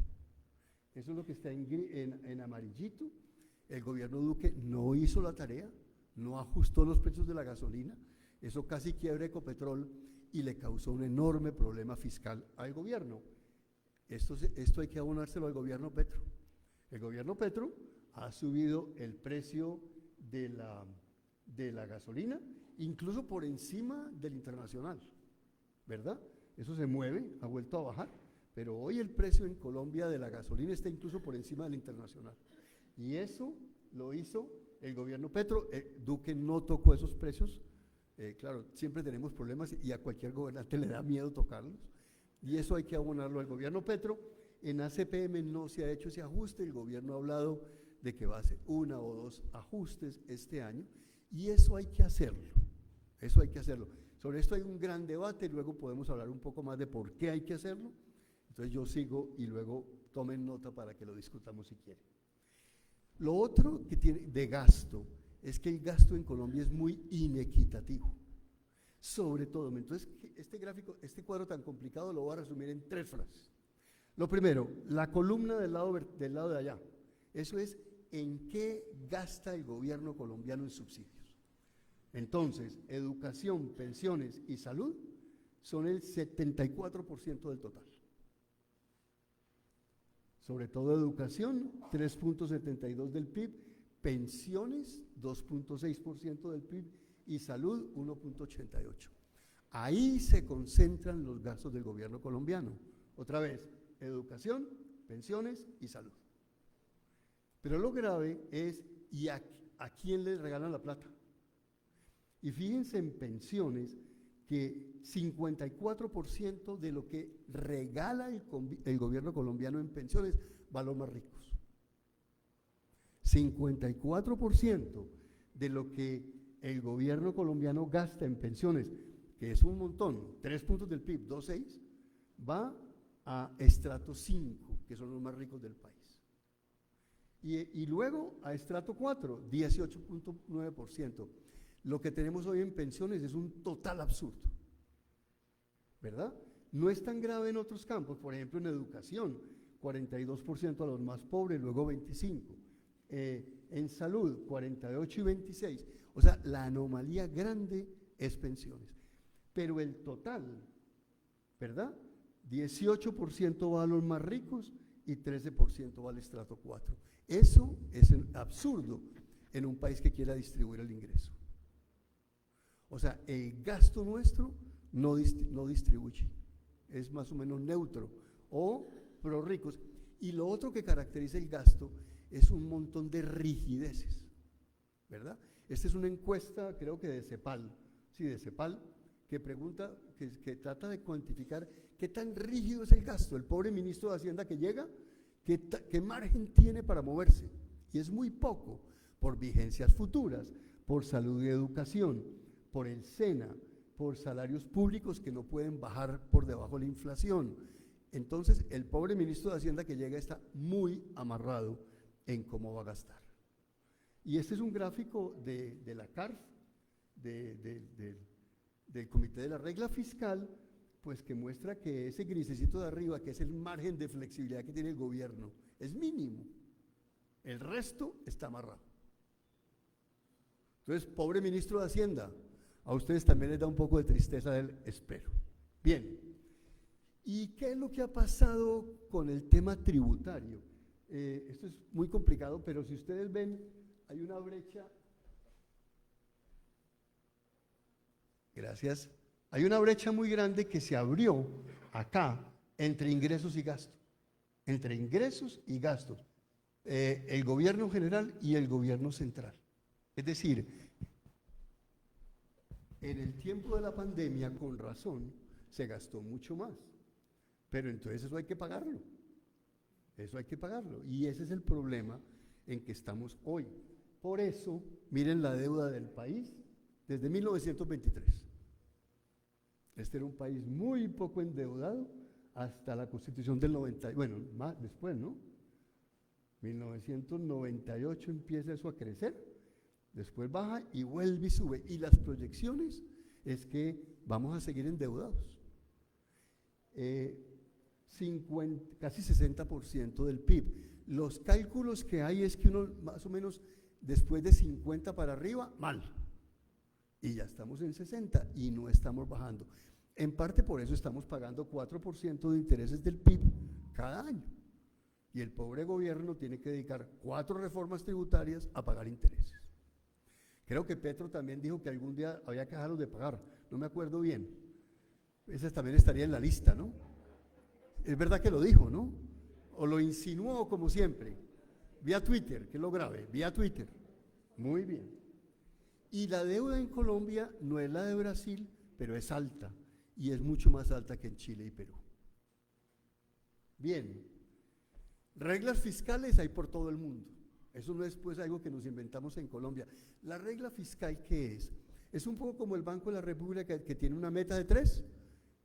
Eso es lo que está en amarillito. El gobierno Duque no hizo la tarea, no ajustó los precios de la gasolina, eso casi quiebra Ecopetrol y le causó un enorme problema fiscal al gobierno. Esto hay que abonárselo al gobierno Petro. El gobierno Petro ha subido el precio de la gasolina, incluso por encima del internacional, ¿verdad? Eso se mueve, ha vuelto a bajar, pero hoy el precio en Colombia de la gasolina está incluso por encima del internacional. Y eso lo hizo el gobierno Petro. Duque no tocó esos precios. Claro, siempre tenemos problemas y a cualquier gobernante le da miedo tocarlos. Y eso hay que abonarlo al gobierno Petro. En ACPM no se ha hecho ese ajuste. El gobierno ha hablado de que va a hacer 1 o 2 ajustes este año. Y eso hay que hacerlo. Eso hay que hacerlo. Sobre esto hay un gran debate. Luego podemos hablar un poco más de por qué hay que hacerlo. Entonces yo sigo y luego tomen nota para que lo discutamos si quieren. Lo otro que tiene de gasto es que el gasto en Colombia es muy inequitativo, sobre todo. Entonces, este gráfico, este cuadro tan complicado lo voy a resumir en 3 frases. Lo primero, la columna del lado de allá, eso es en qué gasta el gobierno colombiano en subsidios. Entonces, educación, pensiones y salud son el 74% del total. Sobre todo educación, 3.72 del PIB, pensiones, 2.6% del PIB y salud, 1.88. Ahí se concentran los gastos del gobierno colombiano. Otra vez, educación, pensiones y salud. Pero lo grave es, ¿y a quién les regalan la plata? Y fíjense en pensiones que 54% de lo que regala el gobierno colombiano en pensiones va a los más ricos. 54% de lo que el gobierno colombiano gasta en pensiones, que es un montón, 3 puntos del PIB, 2,6, va a estrato 5, que son los más ricos del país. Y luego a estrato 4, 18.9%. Lo que tenemos hoy en pensiones es un total absurdo, ¿verdad? No es tan grave en otros campos, por ejemplo en educación, 42% a los más pobres, luego 25%. En salud, 48 y 26. O sea, la anomalía grande es pensiones. Pero el total, ¿verdad? 18% va a los más ricos y 13% va al estrato 4. Eso es absurdo en un país que quiera distribuir el ingreso. O sea, el gasto nuestro no distribuye, es más o menos neutro o pro ricos. Y lo otro que caracteriza el gasto es un montón de rigideces, ¿verdad? Esta es una encuesta, creo que de CEPAL, que pregunta, que trata de cuantificar qué tan rígido es el gasto. El pobre ministro de Hacienda que llega, ¿qué margen tiene para moverse? Y es muy poco, por vigencias futuras, por salud y educación, por el SENA, por salarios públicos que no pueden bajar por debajo de la inflación. Entonces, el pobre ministro de Hacienda que llega está muy amarrado en cómo va a gastar. Y este es un gráfico de la CARF, del Comité de la Regla Fiscal, pues que muestra que ese grisecito de arriba, que es el margen de flexibilidad que tiene el gobierno, es mínimo. El resto está amarrado. Entonces, pobre ministro de Hacienda, a ustedes también les da un poco de tristeza espero. Bien, ¿y qué es lo que ha pasado con el tema tributario? Esto es muy complicado, pero si ustedes ven, hay una brecha. Gracias. Hay una brecha muy grande que se abrió acá entre ingresos y gastos. Entre ingresos y gastos. El gobierno general y el gobierno central. Es decir, en el tiempo de la pandemia, con razón, se gastó mucho más. Pero entonces eso hay que pagarlo. Eso hay que pagarlo. Y ese es el problema en que estamos hoy. Por eso, miren la deuda del país desde 1923. Este era un país muy poco endeudado hasta la Constitución del 90, bueno, más después, ¿no? 1998 empieza eso a crecer, después baja y vuelve y sube. Y las proyecciones es que vamos a seguir endeudados. Casi 60% del PIB. Los cálculos que hay es que uno más o menos después de 50 para arriba, mal. Y ya estamos en 60 y no estamos bajando. En parte por eso estamos pagando 4% de intereses del PIB cada año. Y el pobre gobierno tiene que dedicar 4 reformas tributarias a pagar intereses. Creo que Petro también dijo que algún día había que dejarlos de pagar, no me acuerdo bien. Ese también estaría en la lista, ¿no? Es verdad que lo dijo, ¿no? O lo insinuó como siempre. Vía Twitter, que es lo grave, vía Twitter. Muy bien. Y la deuda en Colombia no es la de Brasil, pero es alta. Y es mucho más alta que en Chile y Perú. Bien. Reglas fiscales hay por todo el mundo. Eso no es pues algo que nos inventamos en Colombia. La regla fiscal, ¿qué es? Es un poco como el Banco de la República que tiene una meta de 3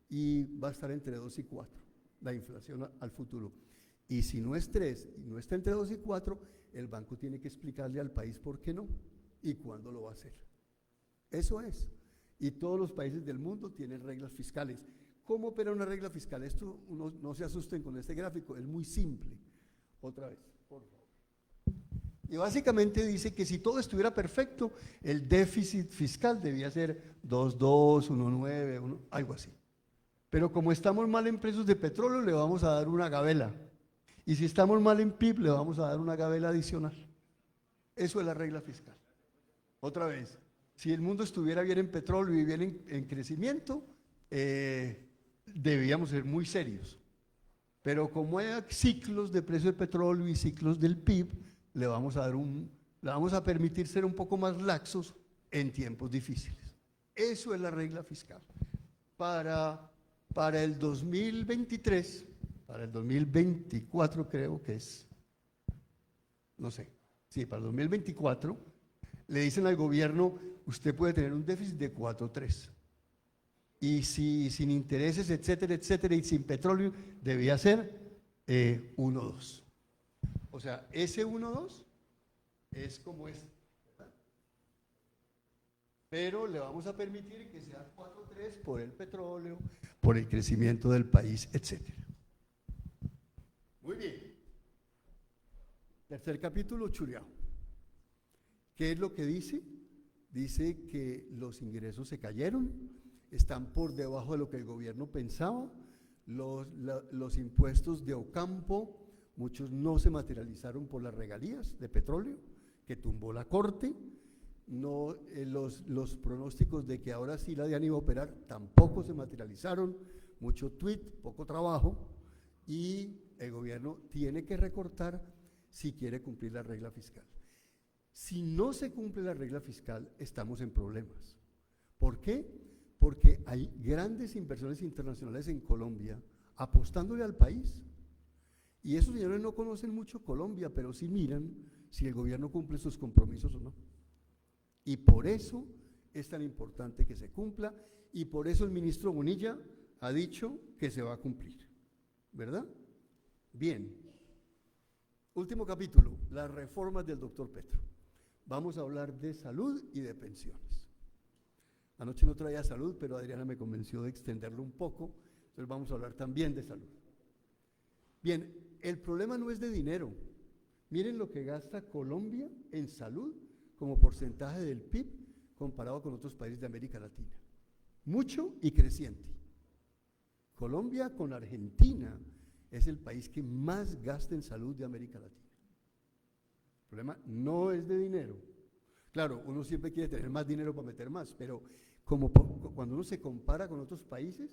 y va a estar entre 2 y 4, la inflación al futuro. Y si no es 3 y no está entre 2 y 4, el banco tiene que explicarle al país por qué no y cuándo lo va a hacer. Eso es. Y todos los países del mundo tienen reglas fiscales. ¿Cómo opera una regla fiscal? Esto, no se asusten con este gráfico, es muy simple. Otra vez, por favor. Y básicamente dice que si todo estuviera perfecto, el déficit fiscal debía ser 2.2, 1.9, algo así. Pero como estamos mal en precios de petróleo, le vamos a dar una gabela. Y si estamos mal en PIB, le vamos a dar una gabela adicional. Eso es la regla fiscal. Otra vez, si el mundo estuviera bien en petróleo y bien en crecimiento, debíamos ser muy serios. Pero como hay ciclos de precio del petróleo y ciclos del PIB, le vamos a permitir ser un poco más laxos en tiempos difíciles. Eso es la regla fiscal. Para el 2023, para el 2024 creo que es, no sé, sí, para el 2024, le dicen al gobierno, usted puede tener un déficit de 4.3. Y si sin intereses, etcétera, etcétera, y sin petróleo, debía ser 1.2. O sea, ese 1.2 es como es. Pero le vamos a permitir que sea 4.3 por el petróleo, por el crecimiento del país, etcétera. Muy bien. Tercer capítulo, Churiao. ¿Qué es lo que dice? Dice que los ingresos se cayeron, están por debajo de lo que el gobierno pensaba, los impuestos de Ocampo, muchos no se materializaron por las regalías de petróleo, que tumbó la Corte, no, los pronósticos de que ahora sí la DIAN iba a operar tampoco se materializaron, mucho tweet, poco trabajo, y el gobierno tiene que recortar si quiere cumplir la regla fiscal. Si no se cumple la regla fiscal, estamos en problemas. ¿Por qué? Porque hay grandes inversiones internacionales en Colombia apostándole al país. Y esos señores no conocen mucho Colombia, pero sí miran si el gobierno cumple sus compromisos o no. Y por eso es tan importante que se cumpla, y por eso el ministro Bonilla ha dicho que se va a cumplir, ¿verdad? Bien. Último capítulo, las reformas del doctor Petro. Vamos a hablar de salud y de pensiones. Anoche no traía salud, pero Adriana me convenció de extenderlo un poco, entonces vamos a hablar también de salud. Bien, el problema no es de dinero. Miren lo que gasta Colombia en salud como porcentaje del PIB comparado con otros países de América Latina. Mucho y creciente. Colombia con Argentina es el país que más gasta en salud de América Latina. El problema no es de dinero. Claro, uno siempre quiere tener más dinero para meter más, pero cuando uno se compara con otros países,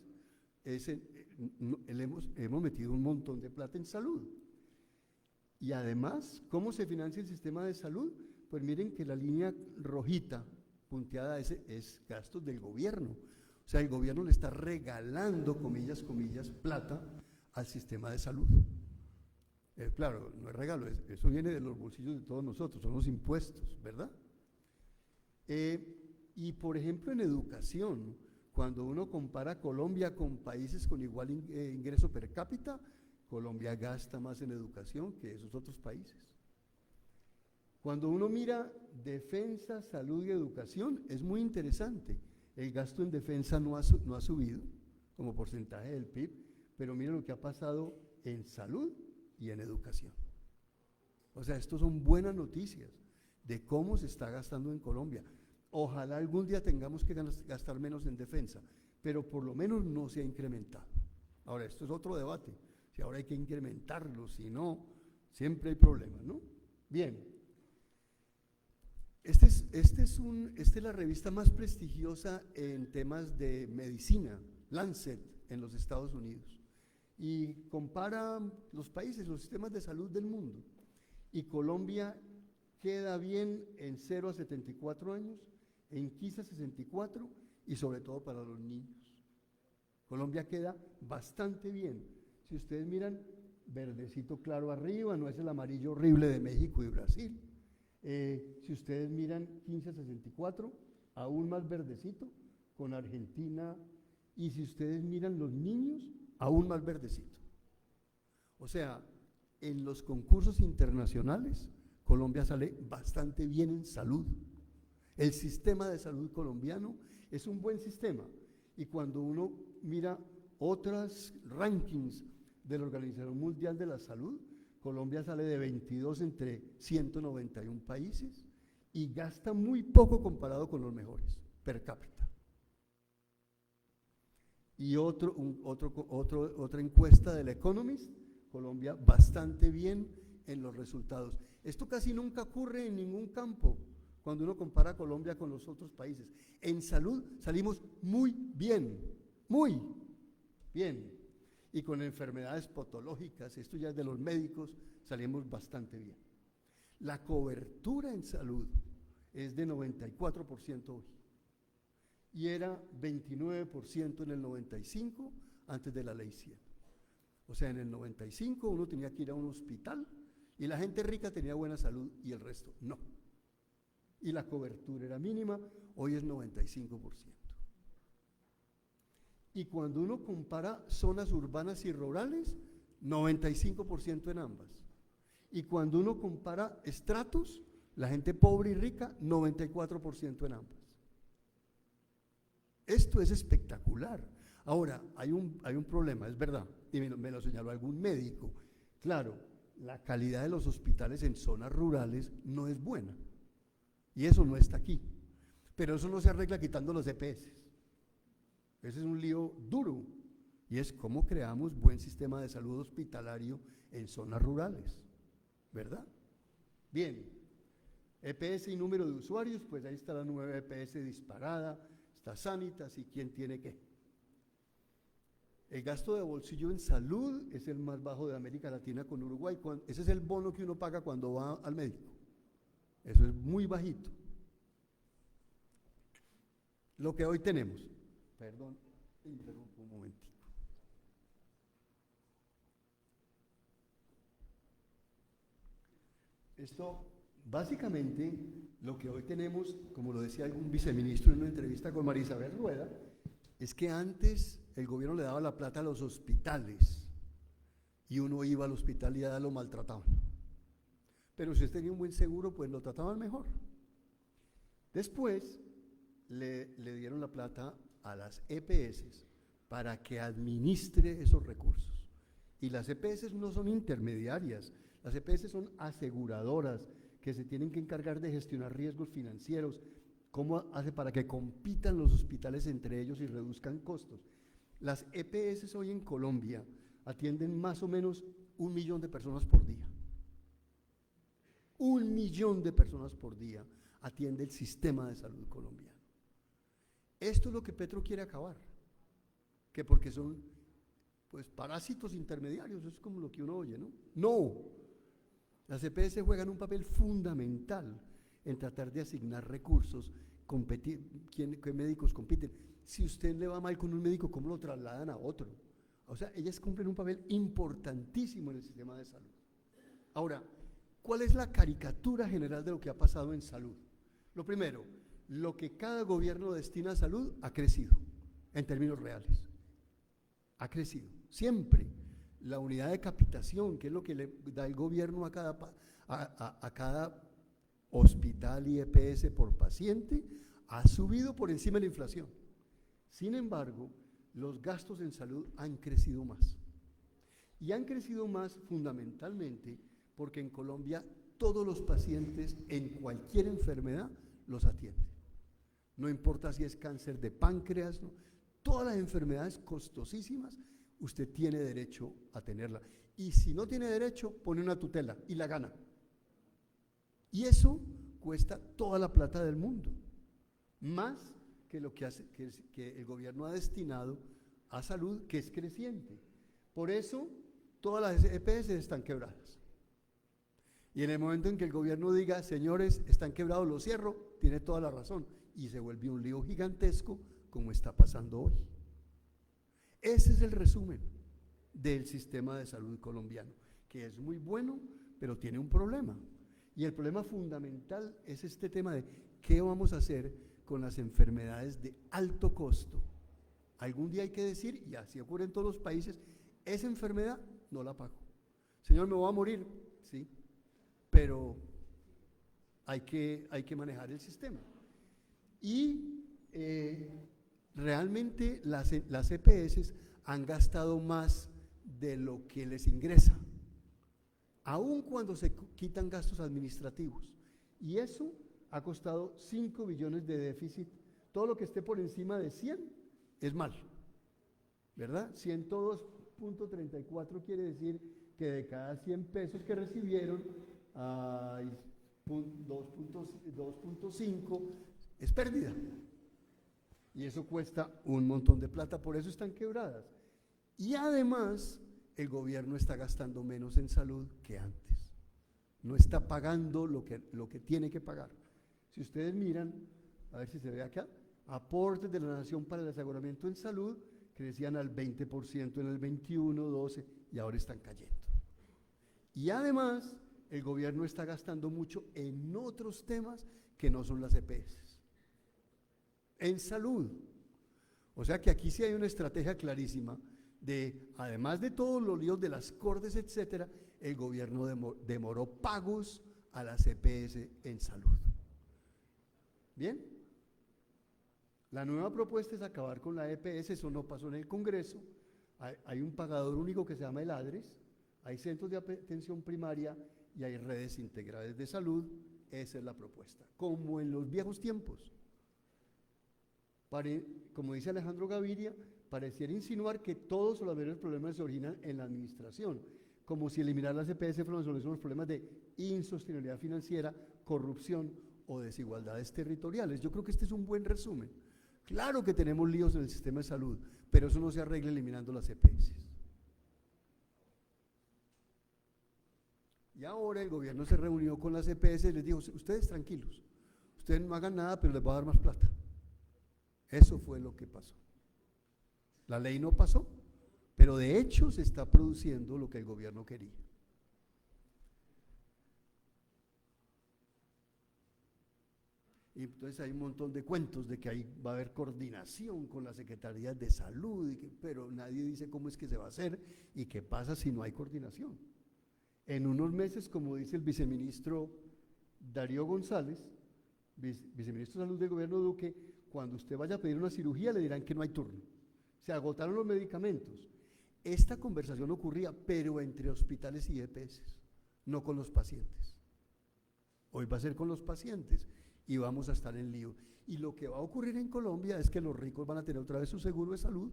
hemos metido un montón de plata en salud. Y además, ¿cómo se financia el sistema de salud? Pues miren que la línea rojita, punteada, es gastos del gobierno. O sea, el gobierno le está regalando, comillas, comillas, plata al sistema de salud. Claro, no es regalo, eso viene de los bolsillos de todos nosotros, son los impuestos, ¿verdad? Y por ejemplo en educación, cuando uno compara Colombia con países con igual ingreso per cápita, Colombia gasta más en educación que esos otros países. Cuando uno mira defensa, salud y educación, es muy interesante. El gasto en defensa no ha subido como porcentaje del PIB, pero miren lo que ha pasado en salud y en educación. O sea, estos son buenas noticias de cómo se está gastando en Colombia. Ojalá algún día tengamos que gastar menos en defensa, pero por lo menos no se ha incrementado. Ahora, esto es otro debate, si ahora hay que incrementarlo, si no, siempre hay problemas, ¿no? Bien, esta es la revista más prestigiosa en temas de medicina, Lancet, en los Estados Unidos, y compara los países, los sistemas de salud del mundo, y Colombia queda bien en 0 a 74 años, en 15 a 64 y sobre todo para los niños. Colombia queda bastante bien. Si ustedes miran, verdecito claro arriba, no es el amarillo horrible de México y Brasil. Si ustedes miran 15 a 64, aún más verdecito, con Argentina, y si ustedes miran los niños, aún más verdecito. O sea, en los concursos internacionales, Colombia sale bastante bien en salud. El sistema de salud colombiano es un buen sistema, y cuando uno mira otros rankings de la Organización Mundial de la Salud, Colombia sale de 22 entre 191 países y gasta muy poco comparado con los mejores per cápita. Y otra encuesta del Economist, Colombia bastante bien en los resultados. Esto casi nunca ocurre en ningún campo cuando uno compara Colombia con los otros países. En salud salimos muy bien, muy bien. y con enfermedades patológicas, esto ya es de los médicos, salimos bastante bien. La cobertura en salud es de 94% hoy y era 29% en el 95 antes de la ley 100. O sea, en el 95 uno tenía que ir a un hospital y la gente rica tenía buena salud y el resto no. Y la cobertura era mínima, hoy es 95%. Y cuando uno compara zonas urbanas y rurales, 95% en ambas. Y cuando uno compara estratos, la gente pobre y rica, 94% en ambas. Esto es espectacular. Ahora, hay un problema, es verdad, y me lo señaló algún médico. Claro, la calidad de los hospitales en zonas rurales no es buena, y eso no está aquí. Pero eso no se arregla quitando los EPS. Ese es un lío duro, y es cómo creamos buen sistema de salud hospitalario en zonas rurales, ¿verdad? Bien, EPS y número de usuarios, pues ahí está la nueva EPS disparada, está Sanitas y quién tiene qué. El gasto de bolsillo en salud es el más bajo de América Latina con Uruguay. Ese es el bono que uno paga cuando va al médico. Eso es muy bajito. Lo que hoy tenemos, perdón, interrumpo un momentito. Esto, básicamente, lo que hoy tenemos, como lo decía algún viceministro en una entrevista con María Isabel Rueda, es que antes el gobierno le daba la plata a los hospitales y uno iba al hospital y ya lo maltrataban. Pero si usted tenía un buen seguro, pues lo trataban mejor. Después le dieron la plata a las EPS para que administre esos recursos. Y las EPS no son intermediarias, las EPS son aseguradoras que se tienen que encargar de gestionar riesgos financieros. ¿Cómo hace para que compitan los hospitales entre ellos y reduzcan costos? Las EPS hoy en Colombia atienden más o menos 1 millón de personas por día. 1 millón de personas por día atiende el sistema de salud colombiano. Esto es lo que Petro quiere acabar, que porque son pues parásitos intermediarios, eso es como lo que uno oye, ¿no? No, las EPS juegan un papel fundamental en tratar de asignar recursos, competir, qué médicos compiten. Si usted le va mal con un médico, ¿cómo lo trasladan a otro? O sea, ellas cumplen un papel importantísimo en el sistema de salud. Ahora, ¿cuál es la caricatura general de lo que ha pasado en salud? Lo primero, lo que cada gobierno destina a salud ha crecido, en términos reales. Ha crecido, siempre. La unidad de capitación, que es lo que le da el gobierno a cada hospital y EPS por paciente, ha subido por encima de la inflación. Sin embargo, los gastos en salud han crecido más. Y han crecido más fundamentalmente porque en Colombia todos los pacientes en cualquier enfermedad los atienden. No importa si es cáncer de páncreas, ¿no? Todas las enfermedades costosísimas, usted tiene derecho a tenerla. Y si no tiene derecho, pone una tutela y la gana. Y eso cuesta toda la plata del mundo, más que lo que el gobierno ha destinado a salud, que es creciente. Por eso, todas las EPS están quebradas. Y en el momento en que el gobierno diga, señores, están quebrados, los cierro, tiene toda la razón. Y se vuelve un lío gigantesco, como está pasando hoy. Ese es el resumen del sistema de salud colombiano, que es muy bueno, pero tiene un problema. Y el problema fundamental es este tema de qué vamos a hacer con las enfermedades de alto costo. Algún día hay que decir, y así ocurre en todos los países, esa enfermedad no la pago. Señor, me voy a morir, sí, pero hay que manejar el sistema. Y realmente las EPS han gastado más de lo que les ingresa, aun cuando se quitan gastos administrativos. Y eso ha costado 5 billones de déficit. Todo lo que esté por encima de 100 es mal, ¿verdad? 102.34 quiere decir que de cada 100 pesos que recibieron, 2.5 es pérdida. Y eso cuesta un montón de plata, por eso están quebradas. Y además, el gobierno está gastando menos en salud que antes. No está pagando lo que tiene que pagar. Si ustedes miran, a ver si se ve acá, aportes de la nación para el aseguramiento en salud crecían al 20% en el 21, 12 y ahora están cayendo. Y además, el gobierno está gastando mucho en otros temas que no son las EPS. En salud. O sea que aquí sí hay una estrategia clarísima de, además de todos los líos de las cortes, etcétera, el gobierno demoró pagos a las EPS en salud. ¿Bien? La nueva propuesta es acabar con la EPS, eso no pasó en el Congreso. Hay un pagador único que se llama el ADRES, hay centros de atención primaria y hay redes integrales de salud. Esa es la propuesta, como en los viejos tiempos. Como dice Alejandro Gaviria, pareciera insinuar que todos los mayores problemas se originan en la administración, como si eliminar las EPS fueran solución a los problemas de insostenibilidad financiera, corrupción o desigualdades territoriales. Yo creo que este es un buen resumen. Claro que tenemos líos en el sistema de salud, pero eso no se arregla eliminando las EPS. Y ahora el gobierno se reunió con las EPS y les dijo, ustedes tranquilos, ustedes no hagan nada, pero les voy a dar más plata. Eso fue lo que pasó. La ley no pasó, pero de hecho se está produciendo lo que el gobierno quería. Y entonces hay un montón de cuentos de que ahí va a haber coordinación con las secretarías de salud, pero nadie dice cómo es que se va a hacer y qué pasa si no hay coordinación. En unos meses, como dice el viceministro Darío González, viceministro de Salud del gobierno Duque, cuando usted vaya a pedir una cirugía le dirán que no hay turno. Se agotaron los medicamentos. Esta conversación ocurría, pero entre hospitales y EPS, no con los pacientes. Hoy va a ser con los pacientes y vamos a estar en lío. Y lo que va a ocurrir en Colombia es que los ricos van a tener otra vez su seguro de salud,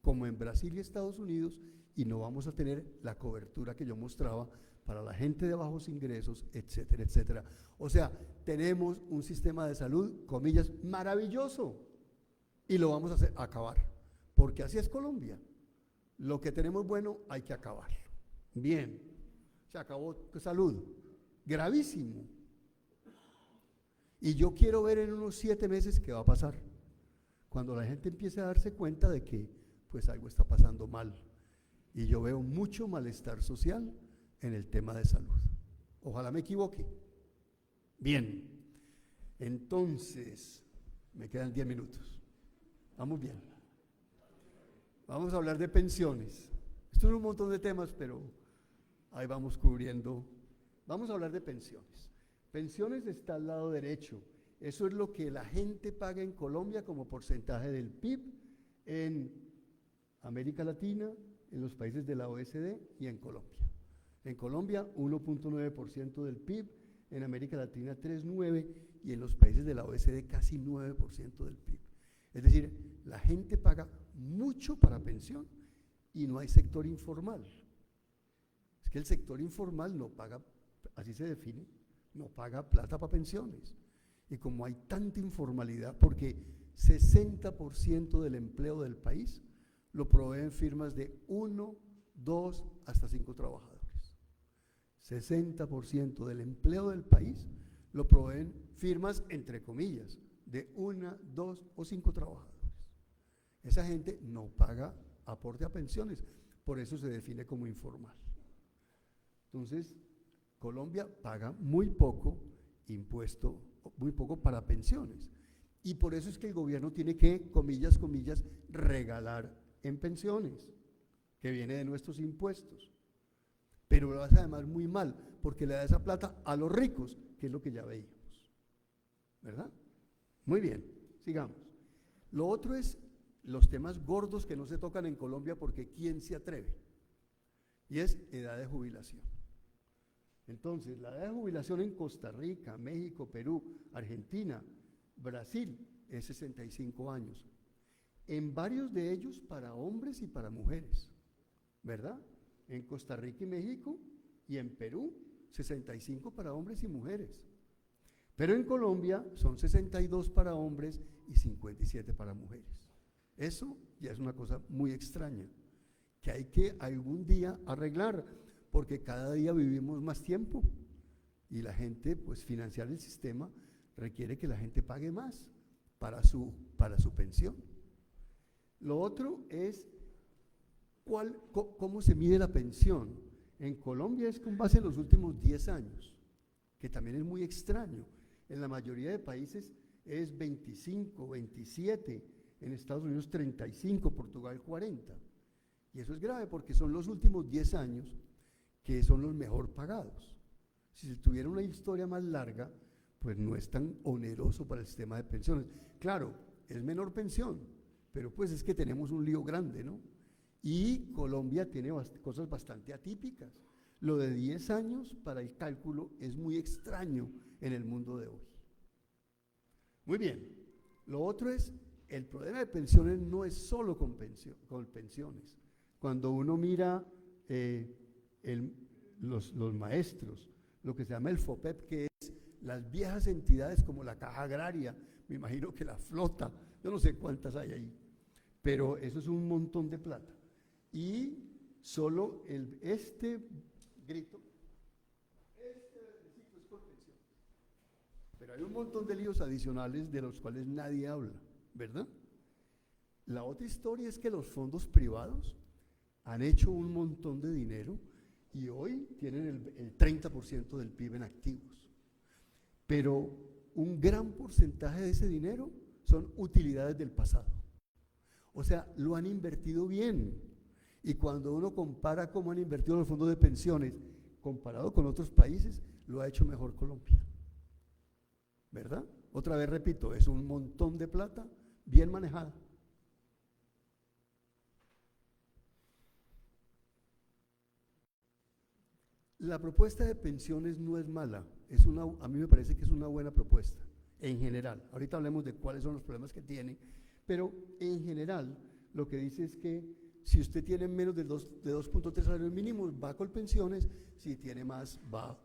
como en Brasil y Estados Unidos, y no vamos a tener la cobertura que yo mostraba para la gente de bajos ingresos, etcétera, etcétera. O sea, tenemos un sistema de salud, comillas, maravilloso, y lo vamos a acabar, porque así es Colombia. Lo que tenemos bueno hay que acabarlo. Bien, se acabó salud, gravísimo. Y yo quiero ver en unos 7 meses qué va a pasar, cuando la gente empiece a darse cuenta de que pues algo está pasando mal. Y yo veo mucho malestar social en el tema de salud. Ojalá me equivoque. Bien, entonces, me quedan 10 minutos. Vamos bien. Vamos a hablar de pensiones. Esto es un montón de temas, pero ahí vamos cubriendo. Vamos a hablar de pensiones. Pensiones está al lado derecho. Eso es lo que la gente paga en Colombia como porcentaje del PIB en América Latina, en los países de la OECD y en Colombia. En Colombia, 1.9% del PIB, en América Latina 3.9% y en los países de la OECD casi 9% del PIB. Es decir, la gente paga mucho para pensión y no hay sector informal. Es que el sector informal no paga, así se define, no paga plata para pensiones. Y como hay tanta informalidad, porque 60% del empleo del país lo proveen firmas de 1, 2, hasta 5 trabajadores. 60% del empleo del país lo proveen firmas, entre comillas, de 1, 2 o 5 trabajadores. Esa gente no paga aporte a pensiones, por eso se define como informal. Entonces, Colombia paga muy poco impuesto, muy poco para pensiones. Y por eso es que el gobierno tiene que, comillas, comillas, regalar en pensiones, que viene de nuestros impuestos. Pero lo hace además muy mal, porque le da esa plata a los ricos, que es lo que ya veíamos. ¿Verdad? Muy bien, sigamos. Lo otro es los temas gordos que no se tocan en Colombia porque ¿quién se atreve? Y es edad de jubilación. Entonces, la edad de jubilación en Costa Rica, México, Perú, Argentina, Brasil es 65 años. En varios de ellos para hombres y para mujeres, ¿verdad? En Costa Rica y México y en Perú, 65 para hombres y mujeres. Pero en Colombia son 62 para hombres y 57 para mujeres. Eso ya es una cosa muy extraña, que hay que algún día arreglar, porque cada día vivimos más tiempo y la gente, pues financiar el sistema requiere que la gente pague más para su pensión. Lo otro es cómo se mide la pensión. En Colombia es con base en los últimos 10 años, que también es muy extraño. En la mayoría de países es 25, 27, en Estados Unidos 35, Portugal 40. Y eso es grave porque son los últimos 10 años que son los mejor pagados. Si se tuviera una historia más larga, pues no es tan oneroso para el sistema de pensiones. Claro, es menor pensión, pero pues es que tenemos un lío grande, ¿no? Y Colombia tiene cosas bastante atípicas. Lo de 10 años para el cálculo es muy extraño en el mundo de hoy. Muy bien, lo otro es, el problema de pensiones no es solo con pensiones. Cuando uno mira los maestros, lo que se llama el FOPEP, que es las viejas entidades como la Caja Agraria, me imagino que la Flota, yo no sé cuántas hay ahí, pero eso es un montón de plata. Y solo este grito es por pensión. Pero hay un montón de líos adicionales de los cuales nadie habla, ¿verdad? La otra historia es que los fondos privados han hecho un montón de dinero y hoy tienen el 30% del PIB en activos. Pero un gran porcentaje de ese dinero son utilidades del pasado. O sea, lo han invertido bien. Y cuando uno compara cómo han invertido los fondos de pensiones comparado con otros países, lo ha hecho mejor Colombia. ¿Verdad? Otra vez repito, es un montón de plata bien manejada. La propuesta de pensiones no es mala, a mí me parece que es una buena propuesta, en general. Ahorita hablemos de cuáles son los problemas que tiene, pero en general lo que dice es que si usted tiene menos de 2.3 salarios mínimos, va con pensiones, si tiene más, va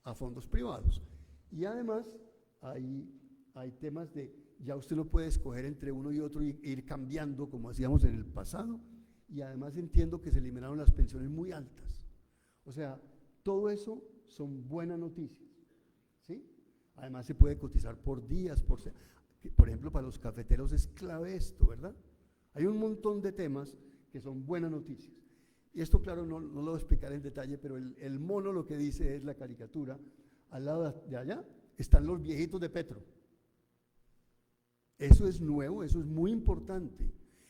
a fondos privados. Y además hay temas de, ya usted no puede escoger entre uno y otro e ir cambiando como hacíamos en el pasado, y además entiendo que se eliminaron las pensiones muy altas. O sea, todo eso son buenas noticias, ¿sí? Además se puede cotizar por días, por ejemplo, para los cafeteros es clave esto, ¿verdad? Hay un montón de temas que son buenas noticias. Y esto, claro, no lo voy a explicar en detalle, pero el mono lo que dice es la caricatura. Al lado de allá están los viejitos de Petro. Eso es nuevo, eso es muy importante.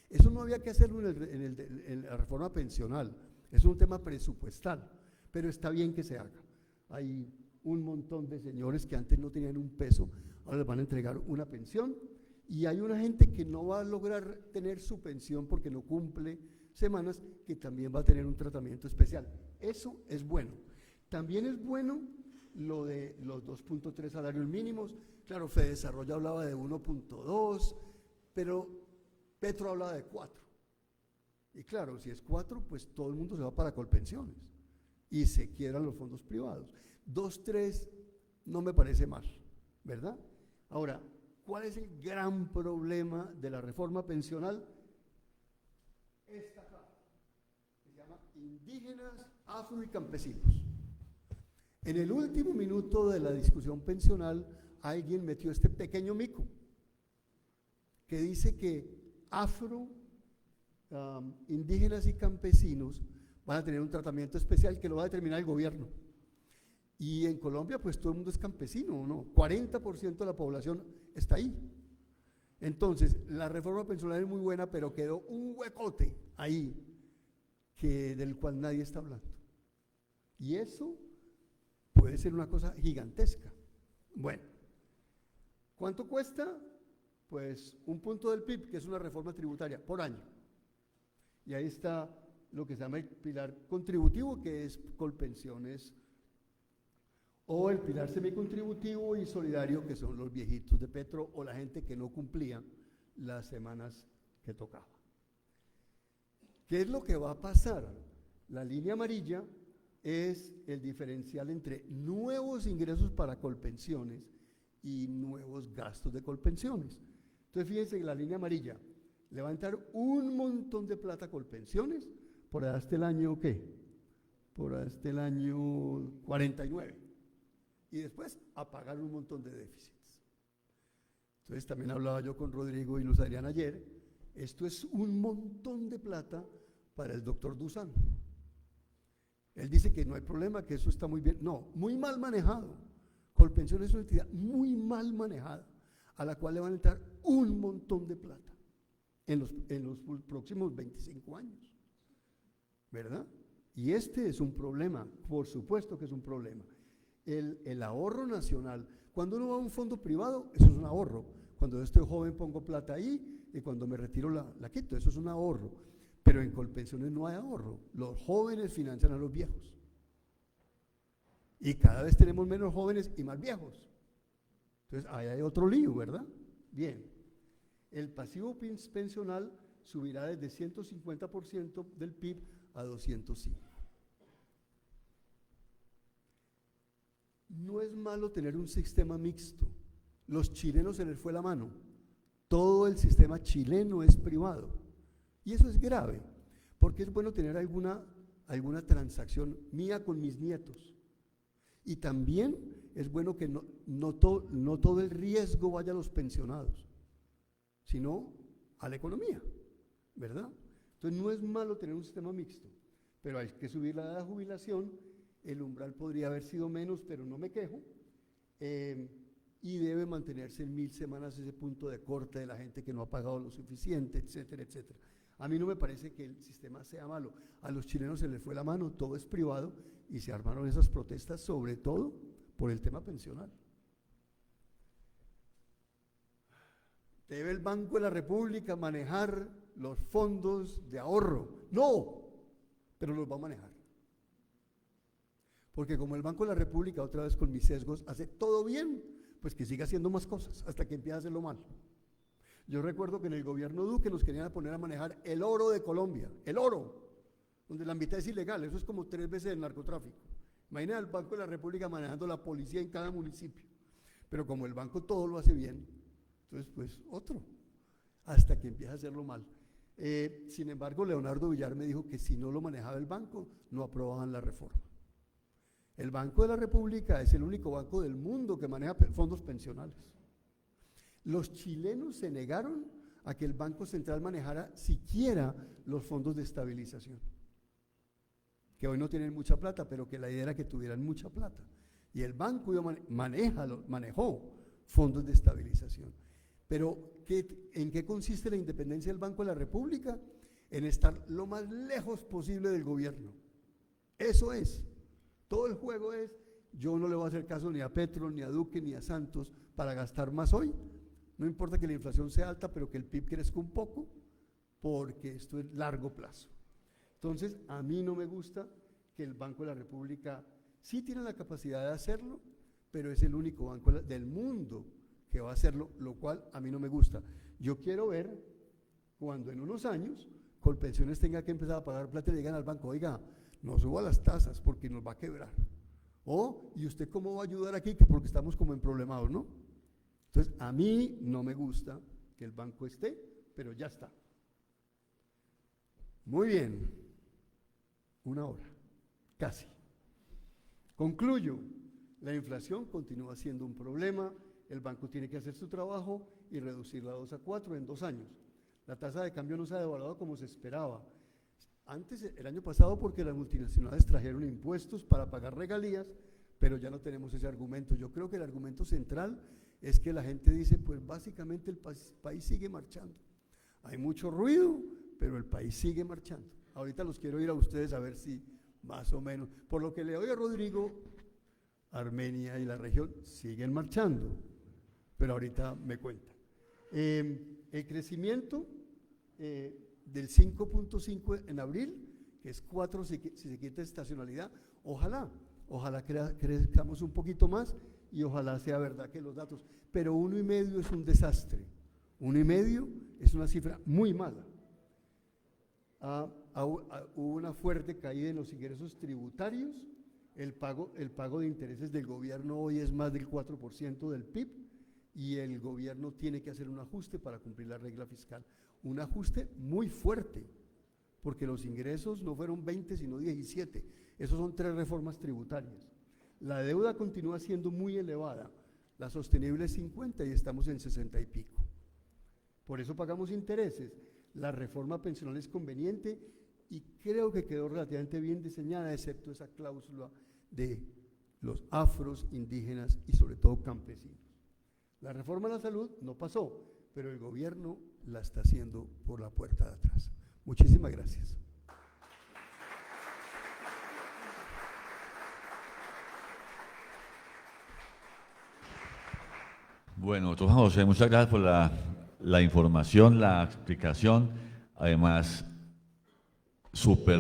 Eso no había que hacerlo en la reforma pensional, es un tema presupuestal. Pero está bien que se haga. Hay un montón de señores que antes no tenían un peso, ahora les van a entregar una pensión, y hay una gente que no va a lograr tener su pensión porque no cumple semanas, que también va a tener un tratamiento especial. Eso es bueno. También es bueno lo de los 2.3 salarios mínimos. Claro, Fedesarrollo hablaba de 1.2, pero Petro hablaba de 4. Y claro, si es 4, pues todo el mundo se va para Colpensiones y se quiebran los fondos privados. 2, 3 no me parece mal, ¿verdad? Ahora, ¿cuál es el gran problema de la reforma pensional? Esta acá, que se llama indígenas, afro y campesinos. En el último minuto de la discusión pensional, alguien metió este pequeño mico, que dice que afro, indígenas y campesinos van a tener un tratamiento especial que lo va a determinar el gobierno. Y en Colombia, pues todo el mundo es campesino, ¿no? 40% de la población está ahí. Entonces, la reforma pensional es muy buena, pero quedó un huecote ahí del cual nadie está hablando. Y eso puede ser una cosa gigantesca. Bueno, ¿cuánto cuesta? Pues 1 punto del PIB, que es una reforma tributaria, por año. Y ahí está lo que se llama el pilar contributivo, que es Colpensiones, o el pilar semicontributivo y solidario, que son los viejitos de Petro o la gente que no cumplía las semanas que tocaba. ¿Qué es lo que va a pasar? La línea amarilla es el diferencial entre nuevos ingresos para Colpensiones y nuevos gastos de Colpensiones. Entonces, fíjense que la línea amarilla le va a entrar un montón de plata a Colpensiones por allá hasta el año, ¿qué? Por allá hasta el año 49. Y después a pagar un montón de déficits. Entonces también hablaba yo con Rodrigo y Luz Adriana ayer, esto es un montón de plata para el doctor Dusan. Él dice que no hay problema, que eso está muy bien. No, muy mal manejado. Colpensión es una entidad muy mal manejada, a la cual le van a entrar un montón de plata en los próximos 25 años. ¿Verdad? Y este es un problema, por supuesto que es un problema. El ahorro nacional, cuando uno va a un fondo privado, eso es un ahorro. Cuando yo estoy joven pongo plata ahí y cuando me retiro la quito, eso es un ahorro. Pero en Colpensiones no hay ahorro. Los jóvenes financian a los viejos. Y cada vez tenemos menos jóvenes y más viejos. Entonces ahí hay otro lío, ¿verdad? Bien. El pasivo pensional subirá desde 150% del PIB a 205. No es malo tener un sistema mixto. Los chilenos se les fue la mano. Todo el sistema chileno es privado. Y eso es grave, porque es bueno tener alguna transacción mía con mis nietos. Y también es bueno que no todo el riesgo vaya a los pensionados, sino a la economía, ¿verdad? Entonces no es malo tener un sistema mixto, pero hay que subir la edad de jubilación. El umbral podría haber sido menos, pero no me quejo, y debe mantenerse en 1000 semanas ese punto de corte de la gente que no ha pagado lo suficiente, etcétera, etcétera. A mí no me parece que el sistema sea malo. A los chilenos se les fue la mano, todo es privado, y se armaron esas protestas sobre todo por el tema pensional. ¿Debe el Banco de la República manejar los fondos de ahorro? No, pero los va a manejar. Porque como el Banco de la República, otra vez con mis sesgos, hace todo bien, pues que siga haciendo más cosas hasta que empiece a hacerlo mal. Yo recuerdo que en el gobierno Duque nos querían poner a manejar el oro de Colombia, el oro, donde la mitad es ilegal, eso es como 3 veces el narcotráfico. Imagina al Banco de la República manejando la policía en cada municipio, pero como el banco todo lo hace bien, entonces pues otro, hasta que empiece a hacerlo mal. Sin embargo, Leonardo Villar me dijo que si no lo manejaba el banco, no aprobaban la reforma. El Banco de la República es el único banco del mundo que maneja fondos pensionales. Los chilenos se negaron a que el Banco Central manejara siquiera los fondos de estabilización, que hoy no tienen mucha plata, pero que la idea era que tuvieran mucha plata. Y el banco manejó fondos de estabilización. Pero ¿en qué consiste la independencia del Banco de la República? En estar lo más lejos posible del gobierno. Eso es. Todo el juego es, yo no le voy a hacer caso ni a Petro, ni a Duque, ni a Santos para gastar más hoy. No importa que la inflación sea alta, pero que el PIB crezca un poco, porque esto es largo plazo. Entonces, a mí no me gusta que el Banco de la República sí tiene la capacidad de hacerlo, pero es el único banco del mundo que va a hacerlo, lo cual a mí no me gusta. Yo quiero ver cuando en unos años Colpensiones tenga que empezar a pagar plata y le digan al banco, oiga, no suba las tasas porque nos va a quebrar. ¿Y usted cómo va a ayudar aquí? Que porque estamos como en problemados, ¿no? Entonces, a mí no me gusta que el banco esté, pero ya está. Muy bien, 1 hora, casi. Concluyo, la inflación continúa siendo un problema, el banco tiene que hacer su trabajo y reducirla de 2 a 4 en 2 años. La tasa de cambio no se ha devaluado como se esperaba. Antes, el año pasado, porque las multinacionales trajeron impuestos para pagar regalías, pero ya no tenemos ese argumento. Yo creo que el argumento central es que la gente dice, pues básicamente el país sigue marchando. Hay mucho ruido, pero el país sigue marchando. Ahorita los quiero ir a ustedes a ver si más o menos, por lo que le oigo a Rodrigo, Armenia y la región siguen marchando, pero ahorita me cuenta. El crecimiento del 5.5 en abril, que es 4 si se quita estacionalidad, ojalá crezcamos un poquito más y ojalá sea verdad que los datos, pero 1,5 es un desastre, 1,5 es una cifra muy mala. Hubo una fuerte caída en los ingresos tributarios, el pago de intereses del gobierno hoy es más del 4% del PIB y el gobierno tiene que hacer un ajuste para cumplir la regla fiscal, un ajuste muy fuerte, porque los ingresos no fueron 20 sino 17. Esos son 3 reformas tributarias. La deuda continúa siendo muy elevada, la sostenible es 50 y estamos en 60 y pico. Por eso pagamos intereses. La reforma pensional es conveniente y creo que quedó relativamente bien diseñada, excepto esa cláusula de los afros, indígenas y sobre todo campesinos. La reforma a la salud no pasó, pero el gobierno la está haciendo por la puerta de atrás. Muchísimas gracias. Bueno, doctor Juan José, muchas gracias por la información, la explicación, además súper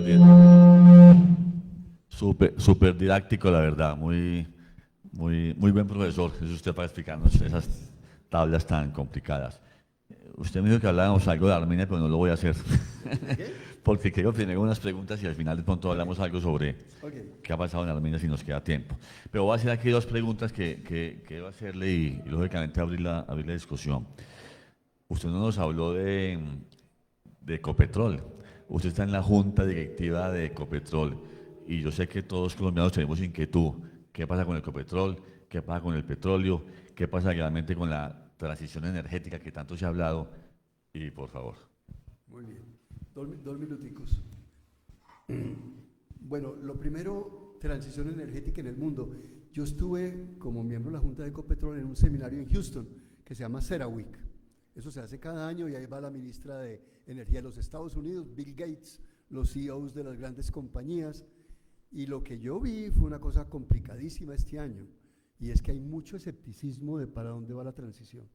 didáctico, la verdad, muy buen profesor, es usted para explicarnos esas tablas tan complicadas. Usted me dijo que hablábamos algo de Armenia, pero no lo voy a hacer, porque quiero primero unas preguntas y al final de pronto hablamos algo sobre qué ha pasado en Armenia si nos queda tiempo. Pero voy a hacer aquí 2 preguntas que quiero hacerle y lógicamente abrir la discusión. Usted no nos habló de Ecopetrol. Usted está en la junta directiva de Ecopetrol y yo sé que todos los colombianos tenemos inquietud. ¿Qué pasa con el Ecopetrol? ¿Qué pasa con el petróleo? ¿Qué pasa realmente con la transición energética que tanto se ha hablado? Y por favor. Muy bien, 2 minuticos. Bueno, lo primero, transición energética en el mundo. Yo estuve como miembro de la Junta de Ecopetrol en un seminario en Houston que se llama CERAWeek. Eso se hace cada año y ahí va la ministra de Energía de los Estados Unidos, Bill Gates, los CEOs de las grandes compañías. Y lo que yo vi fue una cosa complicadísima este año, y es que hay mucho escepticismo de para dónde va la transición.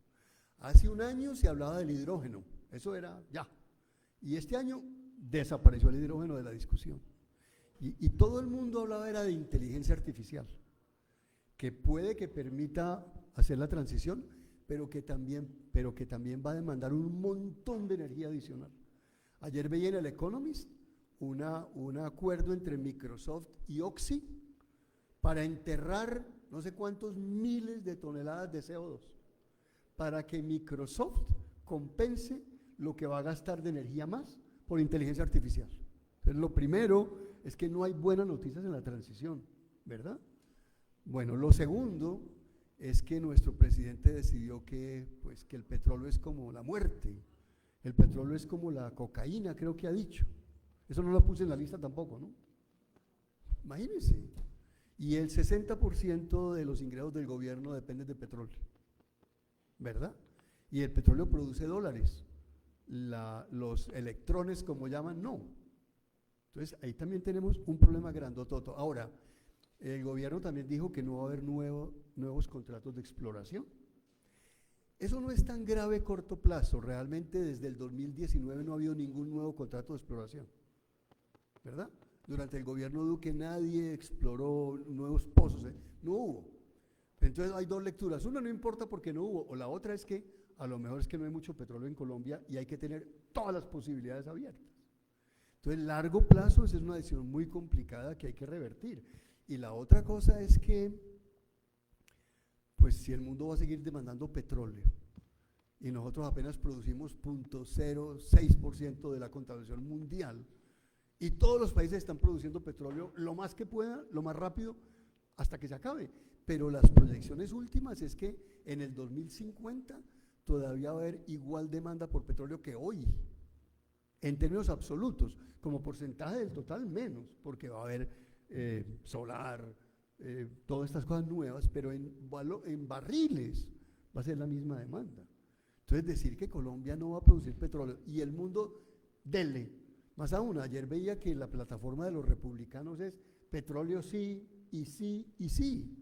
Hace un año se hablaba del hidrógeno, eso era ya, y este año desapareció el hidrógeno de la discusión. Y todo el mundo hablaba era de inteligencia artificial, que puede que permita hacer la transición, pero que también va a demandar un montón de energía adicional. Ayer veía en el Economist un acuerdo entre Microsoft y Oxy para enterrar no sé cuántos miles de toneladas de CO2 para que Microsoft compense lo que va a gastar de energía más por inteligencia artificial. Entonces, lo primero es que no hay buenas noticias en la transición, ¿verdad? Bueno, lo segundo es que nuestro presidente decidió que el petróleo es como la muerte, el petróleo es como la cocaína, creo que ha dicho. Eso no lo puse en la lista tampoco, ¿no? Imagínense. Y el 60% de los ingresos del gobierno dependen de petróleo, ¿verdad? Y el petróleo produce dólares. Los electrones, como llaman, no. Entonces, ahí también tenemos un problema grandototo. Ahora, el gobierno también dijo que no va a haber nuevos contratos de exploración. Eso no es tan grave a corto plazo. Realmente, desde el 2019 no ha habido ningún nuevo contrato de exploración, ¿verdad? Durante el gobierno Duque nadie exploró nuevos pozos, no hubo. Entonces hay 2 lecturas, una no importa porque no hubo, o la otra es que a lo mejor es que no hay mucho petróleo en Colombia y hay que tener todas las posibilidades abiertas. Entonces, largo plazo, esa es una decisión muy complicada que hay que revertir. Y la otra cosa es que, pues si el mundo va a seguir demandando petróleo y nosotros apenas producimos 0.06% de la contaminación mundial, y todos los países están produciendo petróleo lo más que puedan, lo más rápido, hasta que se acabe. Pero las proyecciones últimas es que en el 2050 todavía va a haber igual demanda por petróleo que hoy, en términos absolutos, como porcentaje del total menos, porque va a haber solar, todas estas cosas nuevas, pero en barriles va a ser la misma demanda. Entonces, decir que Colombia no va a producir petróleo y el mundo dele. Más aún, ayer veía que la plataforma de los republicanos es petróleo sí, y sí, y sí.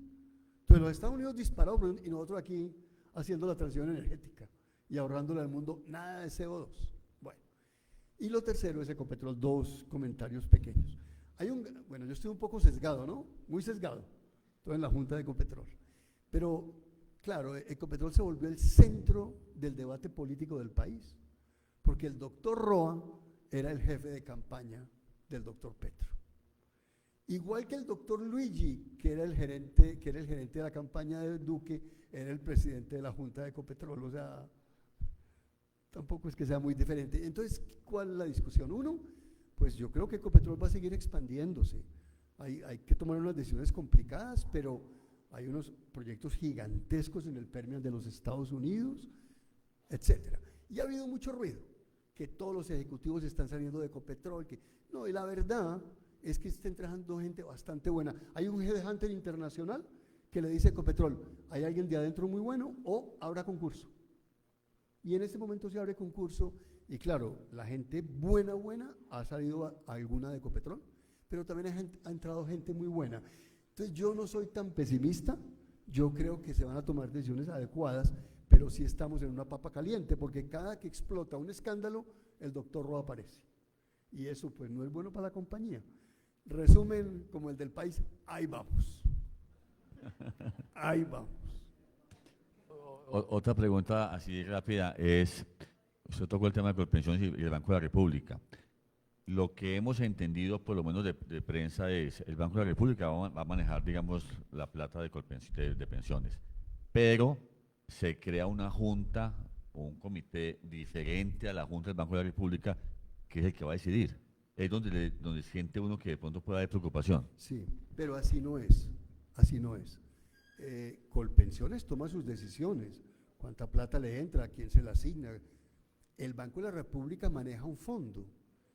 Entonces los Estados Unidos disparados y nosotros aquí haciendo la transición energética y ahorrándole al mundo nada de CO2. Bueno, y lo tercero es Ecopetrol, 2 comentarios pequeños. Bueno, yo estoy un poco sesgado, ¿no? Muy sesgado, todo en la Junta de Ecopetrol. Pero, claro, Ecopetrol se volvió el centro del debate político del país, porque el doctor Roa era el jefe de campaña del doctor Petro. Igual que el doctor Luigi, que era el gerente de la campaña de Duque, era el presidente de la Junta de Ecopetrol, o sea, tampoco es que sea muy diferente. Entonces, ¿cuál es la discusión? Uno, pues yo creo que Ecopetrol va a seguir expandiéndose. Hay que tomar unas decisiones complicadas, pero hay unos proyectos gigantescos en el Permian de los Estados Unidos, etcétera. Y ha habido mucho ruido, que todos los ejecutivos están saliendo de Ecopetrol, que no, y la verdad es que está entrando gente bastante buena. Hay un headhunter internacional que le dice a Ecopetrol, hay alguien de adentro muy bueno o habrá concurso. Y en este momento se abre concurso y claro, la gente buena ha salido a alguna de Ecopetrol, pero también ha entrado gente muy buena. Entonces yo no soy tan pesimista, yo creo que se van a tomar decisiones adecuadas, pero sí estamos en una papa caliente, porque cada que explota un escándalo, el doctor Roa aparece. Y eso pues no es bueno para la compañía. Resumen como el del país, ahí vamos. Ahí vamos. Otra pregunta así rápida es, usted tocó el tema de Colpensiones y el Banco de la República. Lo que hemos entendido, por lo menos de prensa, es el Banco de la República va a manejar, digamos, la plata de pensiones, pero se crea una junta o un comité diferente a la junta del Banco de la República, que es el que va a decidir. Es donde siente uno que de pronto puede haber preocupación. Sí, pero así no es, así no es. Colpensiones toma sus decisiones, cuánta plata le entra, a quién se la asigna. El Banco de la República maneja un fondo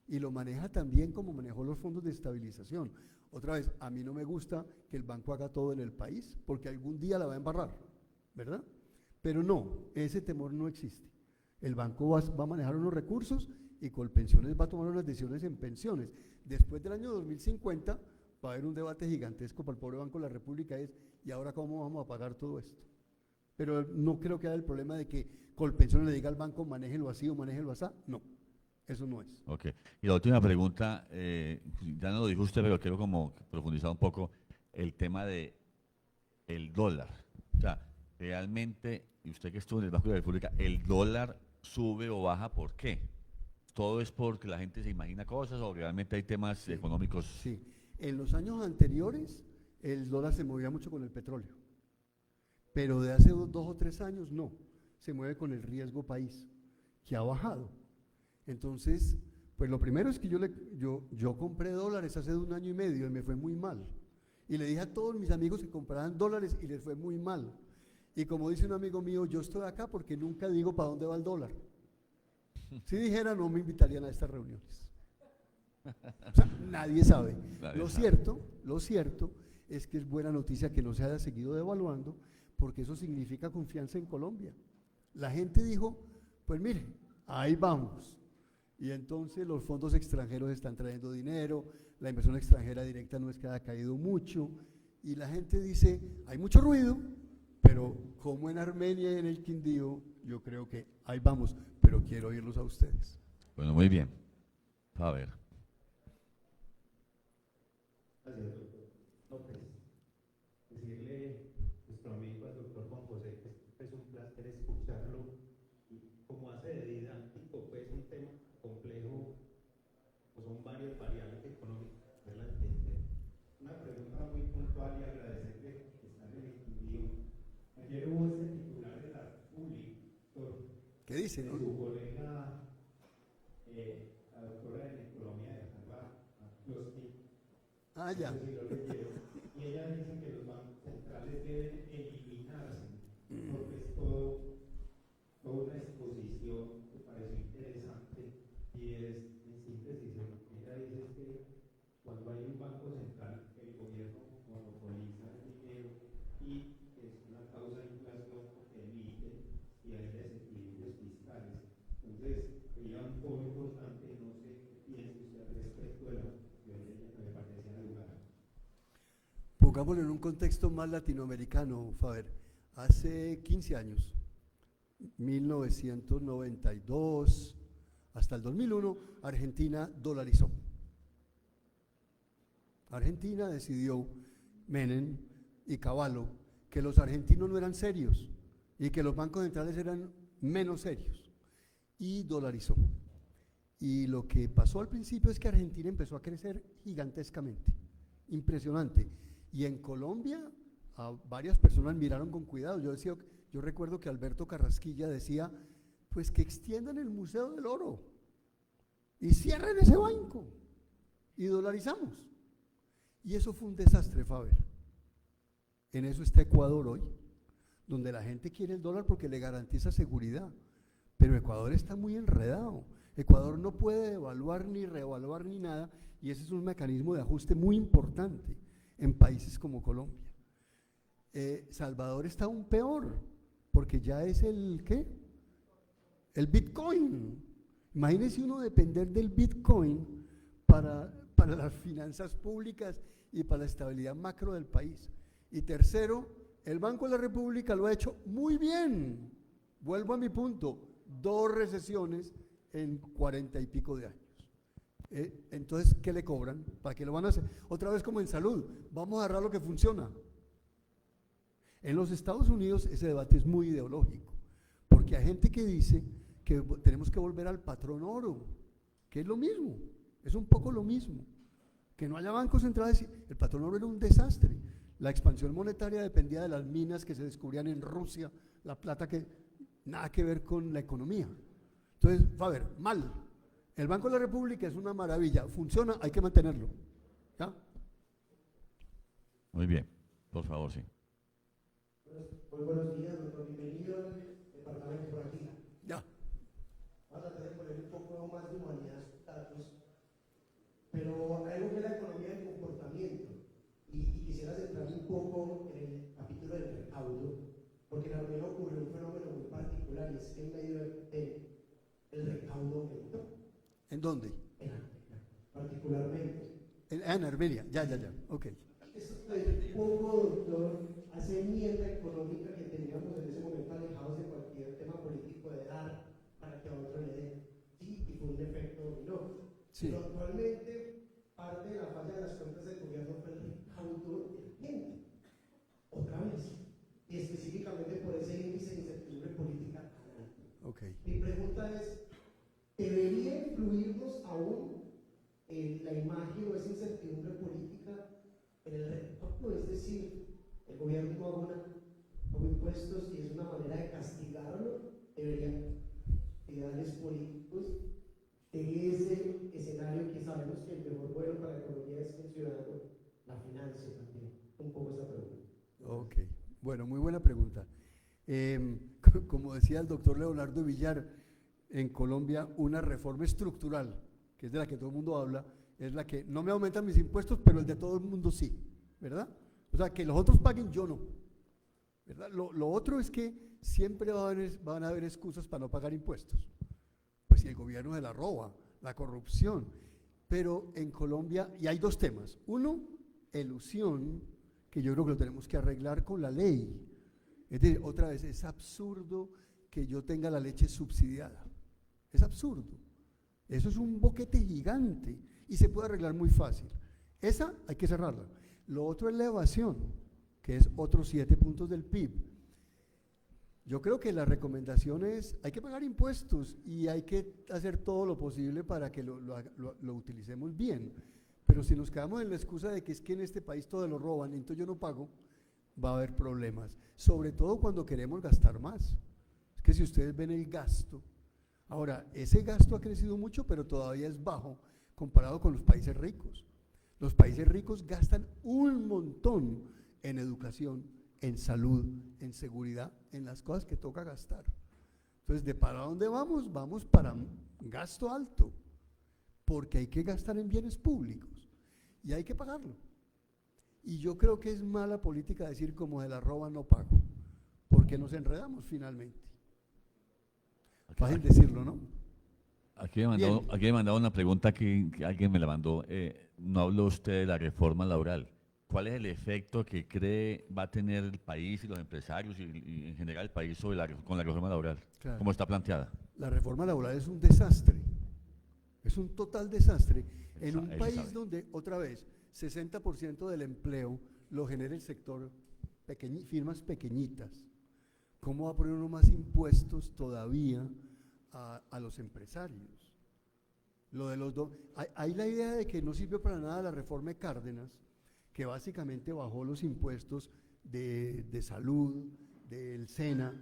y lo maneja también como manejó los fondos de estabilización. Otra vez, a mí no me gusta que el banco haga todo en el país, porque algún día la va a embarrar, ¿verdad? Pero no, ese temor no existe. El banco va a manejar unos recursos y Colpensiones va a tomar unas decisiones en pensiones. Después del año 2050 va a haber un debate gigantesco para el pobre Banco de la República, ¿y ahora cómo vamos a pagar todo esto? Pero no creo que haya el problema de que Colpensiones le diga al banco, manéjelo así o manéjelo así. No, eso no es. Ok. Y la última pregunta, ya no lo dijo usted, pero quiero como profundizar un poco el tema de el dólar. O sea, realmente, y usted que estuvo en el Banco de la República, ¿el dólar sube o baja? ¿Por qué? ¿Todo es porque la gente se imagina cosas o realmente hay temas económicos? Sí, en los años anteriores el dólar se movía mucho con el petróleo, pero de hace 2 o 3 años no, se mueve con el riesgo país, que ha bajado. Entonces, pues lo primero es que yo compré dólares hace 1 año y medio y me fue muy mal. Y le dije a todos mis amigos que compraran dólares y les fue muy mal. Y como dice un amigo mío, yo estoy acá porque nunca digo para dónde va el dólar. Si dijera, no me invitarían a estas reuniones. O sea, nadie sabe. Lo cierto es que es buena noticia que no se haya seguido devaluando, porque eso significa confianza en Colombia. La gente dijo, pues mire, ahí vamos. Y entonces los fondos extranjeros están trayendo dinero, la inversión extranjera directa no es que haya caído mucho, y la gente dice, hay mucho ruido, pero como en Armenia y en el Quindío, yo creo que ahí vamos, pero quiero oírlos a ustedes. Bueno, muy bien. A ver. Gracias, doctor. No, pues, decirle nuestro amigo al doctor Juan José que es un placer escucharlo y como hace de didáctico, pues un tema complejo, pues son varias variables económicas, ¿verdad? Una pregunta muy puntual y agradecerle que está en el estudio. Ayer hubo este titular de la República, doctor, ¿Qué dice? de su colega, la doctora en economía de Harvard, Klosky. Ah, ya. Y ella dice que los bancos centrales deben eliminarse, porque es toda una exposición que pareció interesante, y es, en síntesis, lo que ella dice es que cuando hay un banco central, el gobierno monopoliza el dinero y es una causa de inflación porque emite y hay desequilibrios fiscales. Entonces, sería un poco importante, no sé qué piensa usted al respecto de la posición de ella, que me parece al lugar. Pongámoslo en un contexto más latinoamericano, Faber. Hace 15 años, 1992 hasta el 2001, Argentina dolarizó. Argentina decidió, Menem y Cavallo, que los argentinos no eran serios y que los bancos centrales eran menos serios, y dolarizó. Y lo que pasó al principio es que Argentina empezó a crecer gigantescamente, impresionante. Y en Colombia a varias personas miraron con cuidado. Yo recuerdo que Alberto Carrasquilla decía, pues que extiendan el Museo del Oro y cierren ese banco. y dolarizamos. Y eso fue un desastre, Faber. En eso está Ecuador hoy, donde la gente quiere el dólar porque le garantiza seguridad. Pero Ecuador está muy enredado. Ecuador no puede devaluar ni revaluar ni nada, y ese es un mecanismo de ajuste muy importante en países como Colombia. Salvador está aún peor, porque ya es el ¿qué? El Bitcoin. Imagínese uno depender del Bitcoin para las finanzas públicas y para la estabilidad macro del país. Y tercero, el Banco de la República lo ha hecho muy bien. Vuelvo a mi punto, 2 recesiones en 40 y pico de años. Entonces, ¿qué le cobran? ¿Para qué lo van a hacer? Otra vez como en salud, vamos a agarrar lo que funciona. En los Estados Unidos ese debate es muy ideológico, porque hay gente que dice que tenemos que volver al patrón oro, que es lo mismo, es un poco lo mismo. Que no haya bancos centrales, el patrón oro era un desastre. La expansión monetaria dependía de las minas que se descubrían en Rusia, la plata que nada que ver con la economía. Entonces, a ver, mal. El Banco de la República es una maravilla, funciona, hay que mantenerlo. ¿Ya? Muy bien, por favor, sí. Muy buenos días, doctor. Bienvenido al departamento por aquí. Ya. Vamos a tratar de poner un poco más de humanidad a sus datos, pero hay algo que es la economía del comportamiento. Y quisiera centrarme un poco en el capítulo del recaudo, porque en Armenia ocurrió un fenómeno muy particular, y es que en medio del recaudo aumentó. ¿En dónde? En Armenia, particularmente. En Armenia, ya, ok. Esto es un poco, doctor, hace enmienda económica que teníamos en ese momento alejados de cualquier tema político de dar para que a otro le den. Sí, y fue un efecto dominó. Sí. Pero actualmente parte de la falla de las cuentas del gobierno fue el recaudo de la gente. Otra vez. Y específicamente por ese índice de incertidumbre política tan alto. Okay. Mi pregunta es, ¿debería influirnos aún la imagen o esa incertidumbre política en el recaudo? Es decir, el gobierno abona impuestos y es una manera de castigarlo. Deberían ideales políticos de ese escenario que sabemos que el mejor bueno para la economía es que el ciudadano la financie también. Un poco esa pregunta. Ok, bueno, muy buena pregunta. Como decía el doctor Leonardo Villar, en Colombia una reforma estructural, que es de la que todo el mundo habla, es la que no me aumentan mis impuestos, pero el de todo el mundo sí, ¿verdad? O sea, que los otros paguen, yo no, ¿verdad? Lo otro es que siempre van a haber excusas para no pagar impuestos. Pues si el gobierno se la roba, la corrupción. Pero en Colombia, y hay 2 temas. Uno, elusión, que yo creo que lo tenemos que arreglar con la ley. Es decir, otra vez, es absurdo que yo tenga la leche subsidiada. Es absurdo. Eso es un boquete gigante y se puede arreglar muy fácil. Esa hay que cerrarla. Lo otro es la evasión, que es otros 7 puntos del PIB. Yo creo que la recomendación es, hay que pagar impuestos y hay que hacer todo lo posible para que lo utilicemos bien. Pero si nos quedamos en la excusa de que es que en este país todo lo roban, entonces yo no pago, va a haber problemas. Sobre todo cuando queremos gastar más. Es que si ustedes ven el gasto, ahora, ese gasto ha crecido mucho, pero todavía es bajo comparado con los países ricos. Los países ricos gastan un montón en educación, en salud, en seguridad, en las cosas que toca gastar. Entonces, ¿de para dónde vamos? Vamos para gasto alto, porque hay que gastar en bienes públicos y hay que pagarlo. Y yo creo que es mala política decir como de la roba no pago, porque nos enredamos finalmente. Fácil decirlo, ¿no? Aquí me mandó una pregunta que alguien me la mandó. No habló usted de la reforma laboral. ¿Cuál es el efecto que cree va a tener el país y los empresarios y en general el país con la reforma laboral? Claro. ¿Cómo está planteada? La reforma laboral es un desastre, es un total desastre. En un país donde, otra vez, 60% del empleo lo genera el sector firmas pequeñitas. ¿Cómo va a poner uno más impuestos todavía a los empresarios? Lo de los hay la idea de que no sirvió para nada la reforma de Cárdenas, que básicamente bajó los impuestos de salud, del SENA,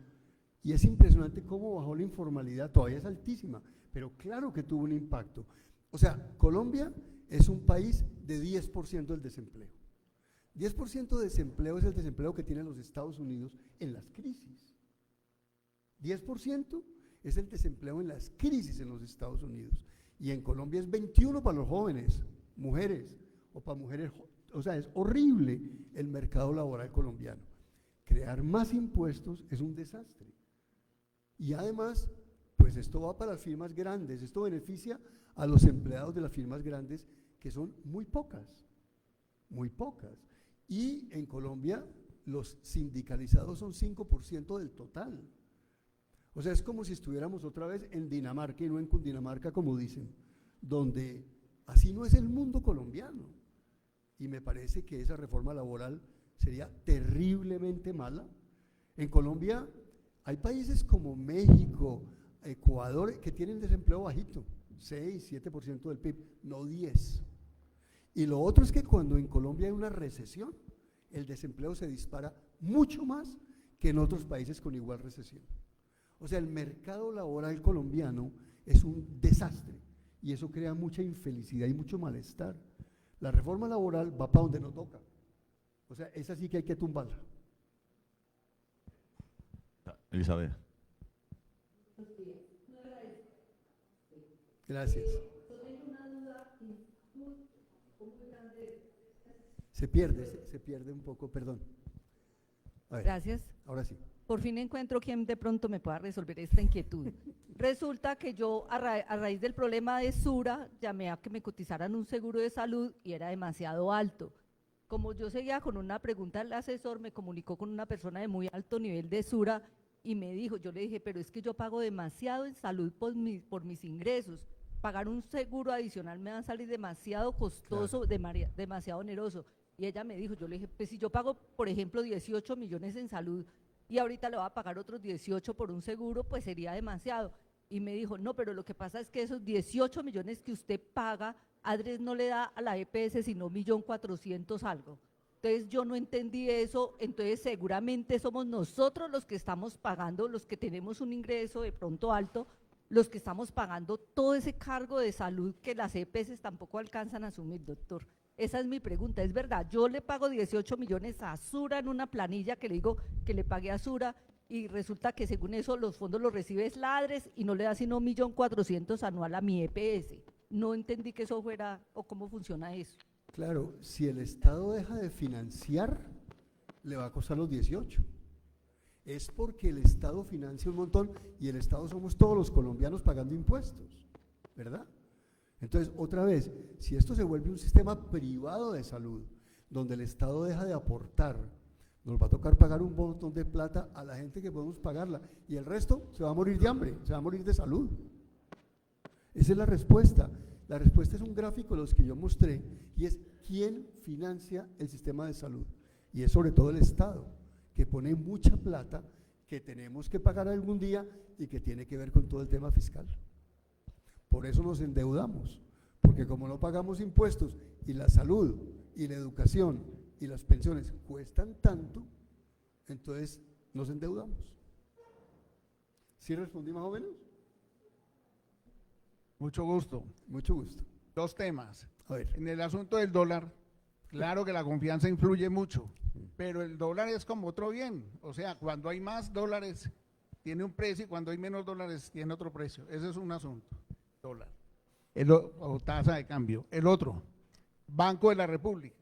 y es impresionante cómo bajó la informalidad, todavía es altísima, pero claro que tuvo un impacto. O sea, Colombia es un país de 10% del desempleo. 10% de desempleo es el desempleo que tienen los Estados Unidos en las crisis. 10% es el desempleo en las crisis en los Estados Unidos. Y en Colombia es 21 para los jóvenes, mujeres, o para mujeres, o sea, es horrible el mercado laboral colombiano. Crear más impuestos es un desastre. Y además, pues esto va para las firmas grandes, esto beneficia a los empleados de las firmas grandes, que son muy pocas, muy pocas. Y en Colombia los sindicalizados son 5% del total. O sea, es como si estuviéramos otra vez en Dinamarca y no en Cundinamarca, como dicen, donde así no es el mundo colombiano. Y me parece que esa reforma laboral sería terriblemente mala. En Colombia hay países como México, Ecuador, que tienen desempleo bajito, 6, 7% del PIB, no 10%. Y lo otro es que cuando en Colombia hay una recesión, el desempleo se dispara mucho más que en otros países con igual recesión. O sea, el mercado laboral colombiano es un desastre y eso crea mucha infelicidad y mucho malestar. La reforma laboral va para donde no toca. O sea, esa sí que hay que tumbarla. Elizabeth. Gracias. Se pierde un poco, perdón. A ver, Gracias. ahora sí. Por fin encuentro quien de pronto me pueda resolver esta inquietud. Resulta que yo, a raíz del problema de Sura, llamé a que me cotizaran un seguro de salud y era demasiado alto. Como yo seguía con una pregunta, el asesor me comunicó con una persona de muy alto nivel de Sura y me dijo, yo le dije, pero es que yo pago demasiado en salud por mis ingresos. Pagar un seguro adicional me va a salir demasiado costoso, Claro. demasiado oneroso. Y ella me dijo, yo le dije, pues si yo pago, por ejemplo, 18 millones en salud y ahorita le voy a pagar otros 18 por un seguro, pues sería demasiado. Y me dijo, no, pero lo que pasa es que esos 18 millones que usted paga, ADRES no le da a la EPS sino 1.400.000 algo. Entonces yo no entendí eso, entonces seguramente somos nosotros los que estamos pagando, los que tenemos un ingreso de pronto alto, los que estamos pagando todo ese cargo de salud que las EPS tampoco alcanzan a asumir, doctor. Esa es mi pregunta, es verdad, yo le pago 18 millones a Sura en una planilla que le digo que le pagué a Sura y resulta que según eso los fondos los recibe es la ADRES y no le da sino 1.400.000 anual a mi EPS. No entendí que eso fuera o cómo funciona eso. Claro, si el Estado deja de financiar, le va a costar los 18. Es porque el Estado financia un montón y el Estado somos todos los colombianos pagando impuestos, ¿verdad? Entonces, otra vez, si esto se vuelve un sistema privado de salud, donde el Estado deja de aportar, nos va a tocar pagar un montón de plata a la gente que podemos pagarla y el resto se va a morir de hambre, se va a morir de salud. Esa es la respuesta. La respuesta es un gráfico de los que yo mostré y es quién financia el sistema de salud. Y es sobre todo el Estado, que pone mucha plata que tenemos que pagar algún día y que tiene que ver con todo el tema fiscal. Por eso nos endeudamos, porque como no pagamos impuestos y la salud y la educación y las pensiones cuestan tanto, entonces nos endeudamos. ¿Sí respondí más o menos? Mucho gusto. Mucho gusto. Dos temas. A ver. En el asunto del dólar, claro que la confianza influye mucho, pero el dólar es como otro bien. O sea, cuando hay más dólares tiene un precio y cuando hay menos dólares tiene otro precio. Ese es un asunto. Dólar. O tasa de cambio. El otro, Banco de la República.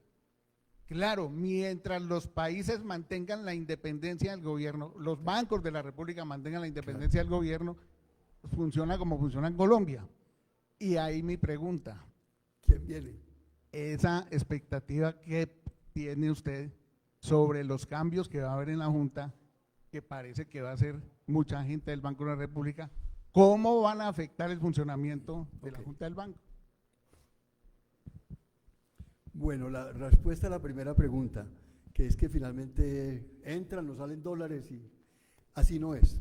Claro, mientras los países mantengan la independencia del gobierno, los bancos de la República mantengan la independencia del gobierno, funciona como funciona en Colombia. Y ahí mi pregunta, ¿Quién viene? esa expectativa que tiene usted sobre los cambios que va a haber en la Junta, que parece que va a ser mucha gente del Banco de la República, ¿cómo van a afectar el funcionamiento de la Junta del Banco? Bueno, la respuesta a la primera pregunta, que es que finalmente entran, nos salen dólares y así no es,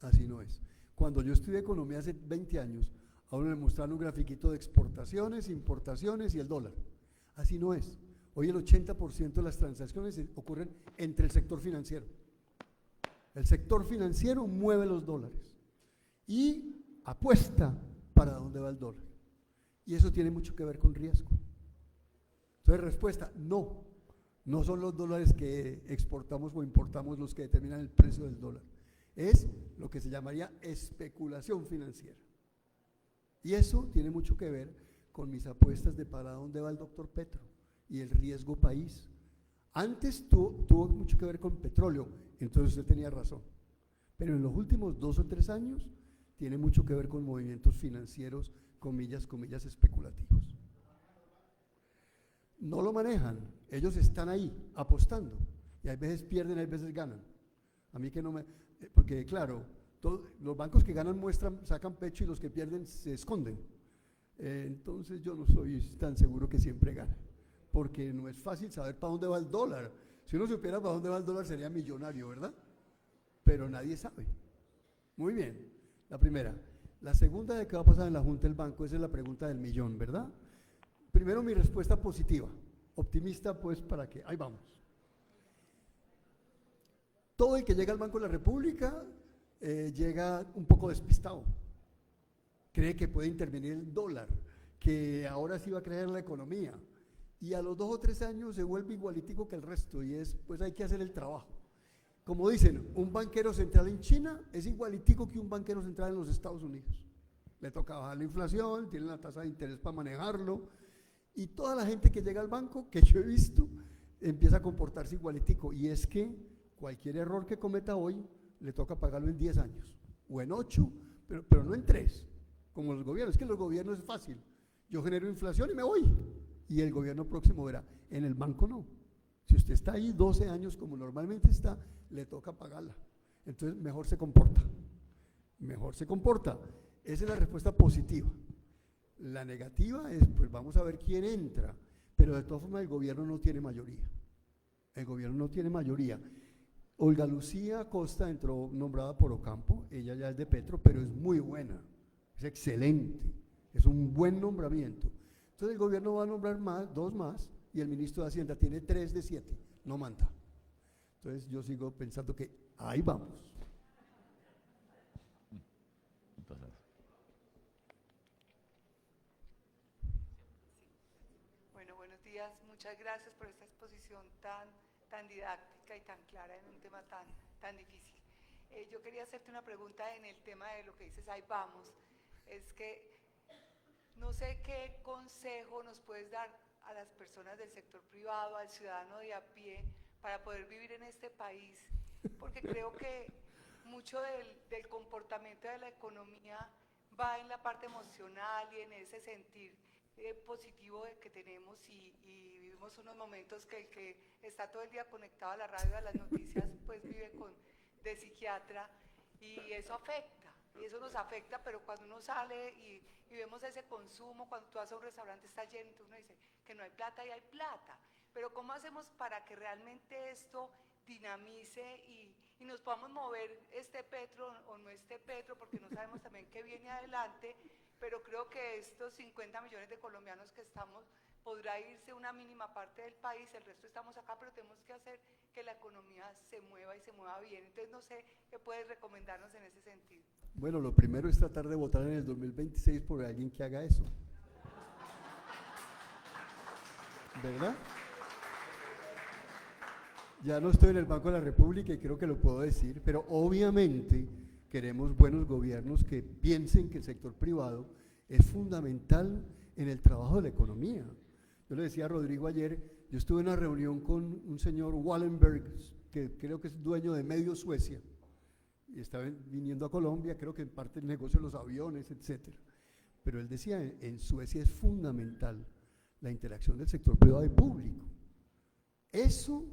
así no es. Cuando yo estudié economía hace 20 años, a uno le mostraron un grafiquito de exportaciones, importaciones y el dólar. Así no es. Hoy el 80% de las transacciones ocurren entre el sector financiero. El sector financiero mueve los dólares y apuesta para dónde va el dólar. Y eso tiene mucho que ver con riesgo. Entonces, respuesta, no. No son los dólares que exportamos o importamos los que determinan el precio del dólar. Es lo que se llamaría especulación financiera. Y eso tiene mucho que ver con mis apuestas de para dónde va el doctor Petro y el riesgo país. Antes tuvo mucho que ver con petróleo, entonces usted tenía razón. Pero en los últimos 2 o 3 años tiene mucho que ver con movimientos financieros, comillas, comillas, especulativos. No lo manejan, ellos están ahí apostando y a veces pierden, a veces ganan. A mí que no me, porque claro, los bancos que ganan sacan pecho y los que pierden se esconden. Entonces yo no soy tan seguro que siempre gana, porque no es fácil saber para dónde va el dólar. Si uno supiera para dónde va el dólar sería millonario, ¿verdad? Pero nadie sabe. Muy bien, la primera. La segunda de qué va a pasar en la Junta del Banco, esa es la pregunta del millón, ¿verdad? Primero mi respuesta positiva, optimista pues para que, ahí vamos. Todo el que llega al Banco de la República llega un poco despistado, cree que puede intervenir el dólar, que ahora sí va a crecer la economía y a los 2 o 3 años se vuelve igualitico que el resto y es, pues hay que hacer el trabajo. Como dicen, un banquero central en China es igualitico que un banquero central en los Estados Unidos. Le toca bajar la inflación, tiene la tasa de interés para manejarlo. Y toda la gente que llega al banco, que yo he visto, empieza a comportarse igualitico. Y es que cualquier error que cometa hoy, le toca pagarlo en 10 años, o en 8, pero no en 3, como los gobiernos. Es que los gobiernos es fácil. Yo genero inflación y me voy. Y el gobierno próximo verá. En el banco no. Si usted está ahí 12 años como normalmente está, le toca pagarla. Entonces mejor se comporta. Mejor se comporta. Esa es la respuesta positiva. La negativa es, pues vamos a ver quién entra, pero de todas formas el gobierno no tiene mayoría. El gobierno no tiene mayoría. Olga Lucía Costa entró nombrada por Ocampo, ella ya es de Petro, pero es muy buena, es excelente, es un buen nombramiento. Entonces el gobierno va a nombrar 2 más y el ministro de Hacienda tiene 3 de 7, no manda. Entonces yo sigo pensando que ahí vamos. Bueno, buenos días. Muchas gracias por esta exposición tan didáctica y tan clara en un tema tan difícil. Yo quería hacerte una pregunta en el tema de lo que dices, ahí vamos. Es que no sé qué consejo nos puedes dar a las personas del sector privado, al ciudadano de a pie, para poder vivir en este país, porque creo que mucho del comportamiento de la economía va en la parte emocional y en ese sentir positivo que tenemos y vivimos unos momentos que el que está todo el día conectado a la radio, a las noticias, pues vive de psiquiatra y eso afecta, y eso nos afecta, pero cuando uno sale y vemos ese consumo, cuando tú vas a un restaurante está lleno, entonces uno dice que no hay plata y hay plata, pero ¿cómo hacemos para que realmente esto dinamice y nos podamos mover este Petro o no este Petro, porque no sabemos también qué viene adelante? Pero creo que estos 50 millones de colombianos que estamos, podrá irse una mínima parte del país, el resto estamos acá, pero tenemos que hacer que la economía se mueva y se mueva bien. Entonces no sé qué puedes recomendarnos en ese sentido. Bueno, lo primero es tratar de votar en el 2026 por alguien que haga eso. ¿Verdad? Ya no estoy en el Banco de la República y creo que lo puedo decir, pero obviamente queremos buenos gobiernos que piensen que el sector privado es fundamental en el trabajo de la economía. Yo le decía a Rodrigo ayer, yo estuve en una reunión con un señor Wallenberg, que creo que es dueño de medio Suecia, y estaba viniendo a Colombia, creo que en parte el negocio de los aviones, etcétera. Pero él decía, en Suecia es fundamental la interacción del sector privado y público. Eso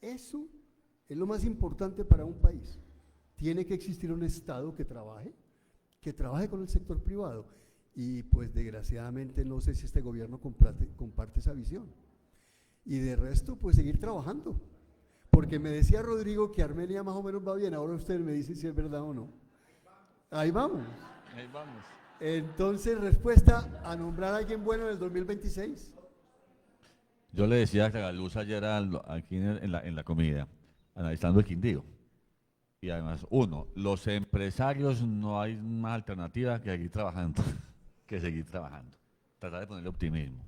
es lo más importante para un país. Tiene que existir un Estado que trabaje con el sector privado. Y pues desgraciadamente no sé si este gobierno comparte esa visión. Y de resto, pues seguir trabajando. Porque me decía Rodrigo que Armenia más o menos va bien, ahora usted me dice si es verdad o no. Ahí vamos. Ahí vamos. Entonces, respuesta a nombrar a alguien bueno en el 2026. Yo le decía a Cagaluz ayer aquí en la comida, analizando el Quindío. Y además, los empresarios no hay más alternativa que seguir trabajando, tratar de ponerle optimismo.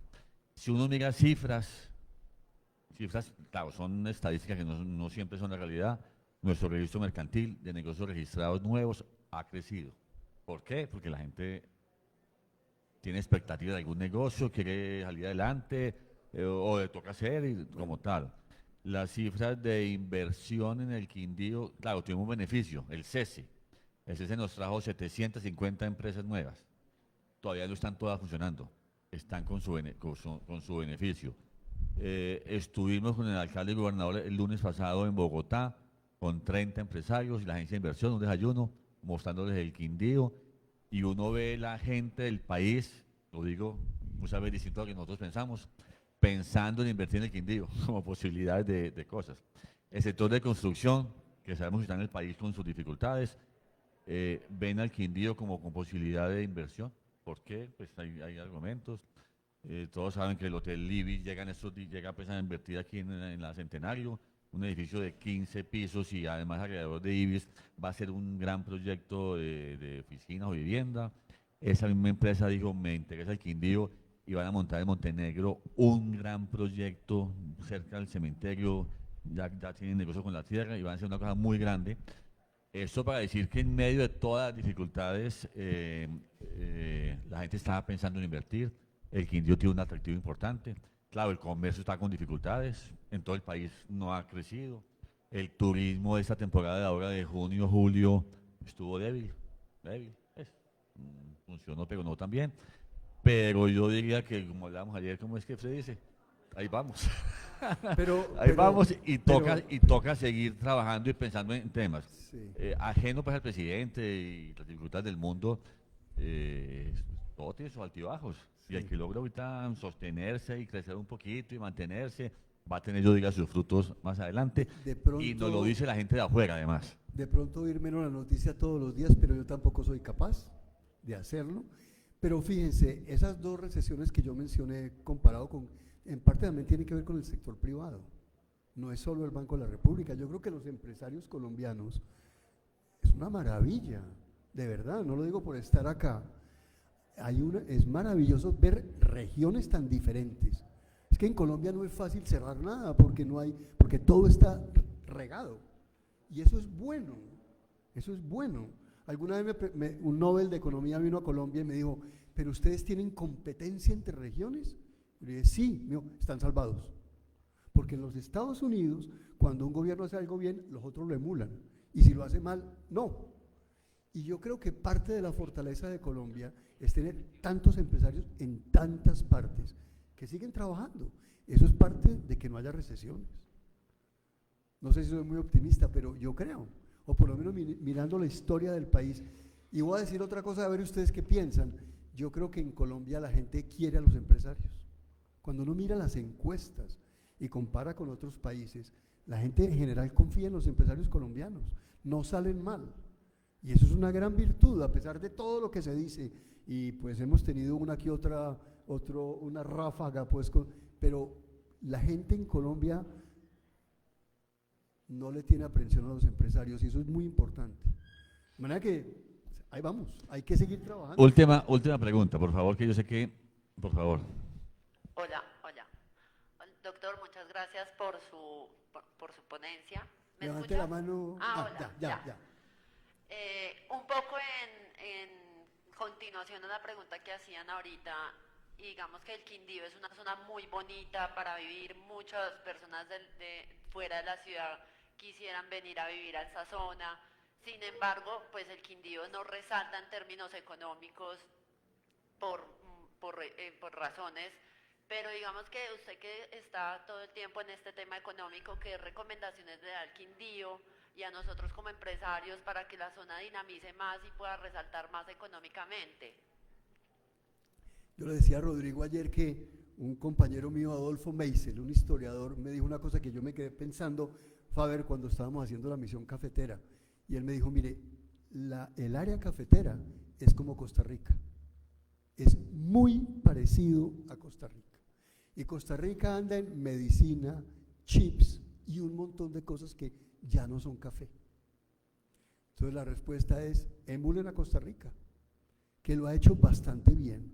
Si uno mira cifras, claro, son estadísticas que no siempre son la realidad. Nuestro registro mercantil de negocios registrados nuevos ha crecido. ¿Por qué? Porque la gente tiene expectativa de algún negocio, quiere salir adelante, o le toca hacer y como tal. Las cifras de inversión en el Quindío, claro, tuvimos un beneficio, el CESI. El CESI nos trajo 750 empresas nuevas. Todavía no están todas funcionando, están con su beneficio. Estuvimos con el alcalde y gobernador el lunes pasado en Bogotá, con 30 empresarios y la agencia de inversión, un desayuno, mostrándoles el Quindío, y uno ve la gente del país, lo digo muchas veces distinto a lo que nosotros pensamos, pensando en invertir en el Quindío como posibilidades de cosas. El sector de construcción, que sabemos que está en el país con sus dificultades, ven al Quindío como con posibilidad de inversión. ¿Por qué? Pues hay argumentos. Todos saben que el Hotel Libby llega pues, a invertir aquí en la Centenario, un edificio de 15 pisos y además alrededor de Ibis va a ser un gran proyecto de oficina o vivienda. Esa misma empresa dijo, me interesa el Quindío, y van a montar en Montenegro un gran proyecto cerca del cementerio, ya tienen negocio con la tierra y van a hacer una cosa muy grande. Esto para decir que en medio de todas las dificultades la gente estaba pensando en invertir. El Quindío tiene un atractivo importante. Claro, el comercio está con dificultades, en todo el país no ha crecido. El turismo de esta temporada de ahora de junio, julio, estuvo débil, funcionó pero no tan bien. Pero yo diría que, como hablábamos ayer, ¿cómo es que se dice? Ahí vamos. Vamos y toca seguir trabajando y pensando en temas. Sí. Ajeno pues al presidente y las dificultades del mundo, todo tiene sus altibajos. Sí. Y el que logra ahorita sostenerse y crecer un poquito y mantenerse, va a tener, yo diría, sus frutos más adelante. Y nos lo dice la gente de afuera, además. De pronto oír menos la noticia todos los días, pero yo tampoco soy capaz de hacerlo. Pero fíjense, esas dos recesiones que yo mencioné, comparado con, en parte también tienen que ver con el sector privado. No es solo el Banco de la República. Yo creo que los empresarios colombianos, es una maravilla, de verdad, no lo digo por estar acá. Es maravilloso ver regiones tan diferentes. Es que en Colombia no es fácil cerrar nada porque todo está regado. Y eso es bueno, eso es bueno. Alguna vez un Nobel de Economía vino a Colombia y me dijo, ¿pero ustedes tienen competencia entre regiones? Y le dije, sí, están salvados. Porque en los Estados Unidos, cuando un gobierno hace algo bien, los otros lo emulan. Y si lo hace mal, no. Y yo creo que parte de la fortaleza de Colombia es tener tantos empresarios en tantas partes que siguen trabajando. Eso es parte de que no haya recesiones. No sé si soy muy optimista, pero yo creo, o por lo menos mirando la historia del país. Y voy a decir otra cosa, a ver ustedes qué piensan. Yo creo que en Colombia la gente quiere a los empresarios. Cuando uno mira las encuestas y compara con otros países, la gente en general confía en los empresarios colombianos, no salen mal. Y eso es una gran virtud, a pesar de todo lo que se dice. Y pues hemos tenido una que una ráfaga, pues, pero la gente en Colombia no le tiene aprensión a los empresarios y eso es muy importante. De manera que ahí vamos, hay que seguir trabajando. Última pregunta, por favor, que yo sé que, por favor. Hola. Doctor, muchas gracias por su ponencia. ¿Me Levante escucha? la mano. Hola, Ya. Un poco en continuación a la pregunta que hacían ahorita, y digamos que el Quindío es una zona muy bonita para vivir, muchas personas de fuera de la ciudad quisieran venir a vivir a esa zona. Sin embargo, pues el Quindío no resalta en términos económicos por razones, pero digamos que usted que está todo el tiempo en este tema económico, ¿qué recomendaciones le da al Quindío y a nosotros como empresarios para que la zona dinamice más y pueda resaltar más económicamente? Yo le decía a Rodrigo ayer que un compañero mío, Adolfo Meisel, un historiador, me dijo una cosa que yo me quedé pensando, Faber, cuando estábamos haciendo la misión cafetera, y él me dijo, mire, el área cafetera es como Costa Rica, es muy parecido a Costa Rica, y Costa Rica anda en medicina, chips y un montón de cosas que ya no son café. Entonces la respuesta es, emulen a Costa Rica, que lo ha hecho bastante bien,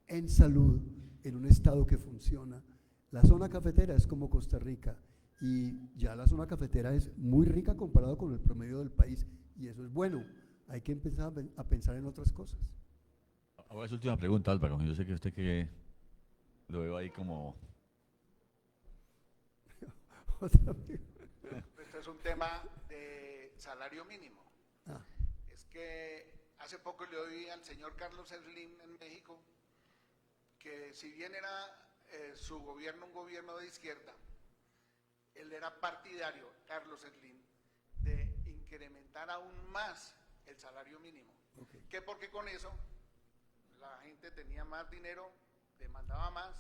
en salud, en un estado que funciona. La zona cafetera es como Costa Rica y ya la zona cafetera es muy rica comparado con el promedio del país y eso es bueno. Hay que empezar a pensar en otras cosas. Ahora es última pregunta, Álvaro. Yo sé que usted que lo veo ahí como... Otra vez. Este es un tema de salario mínimo. Ah. Es que hace poco le oí al señor Carlos Slim en México que si bien era su gobierno un gobierno de izquierda, él era partidario, Carlos Slim, de incrementar aún más el salario mínimo. Okay. Que porque con eso la gente tenía más dinero, demandaba más,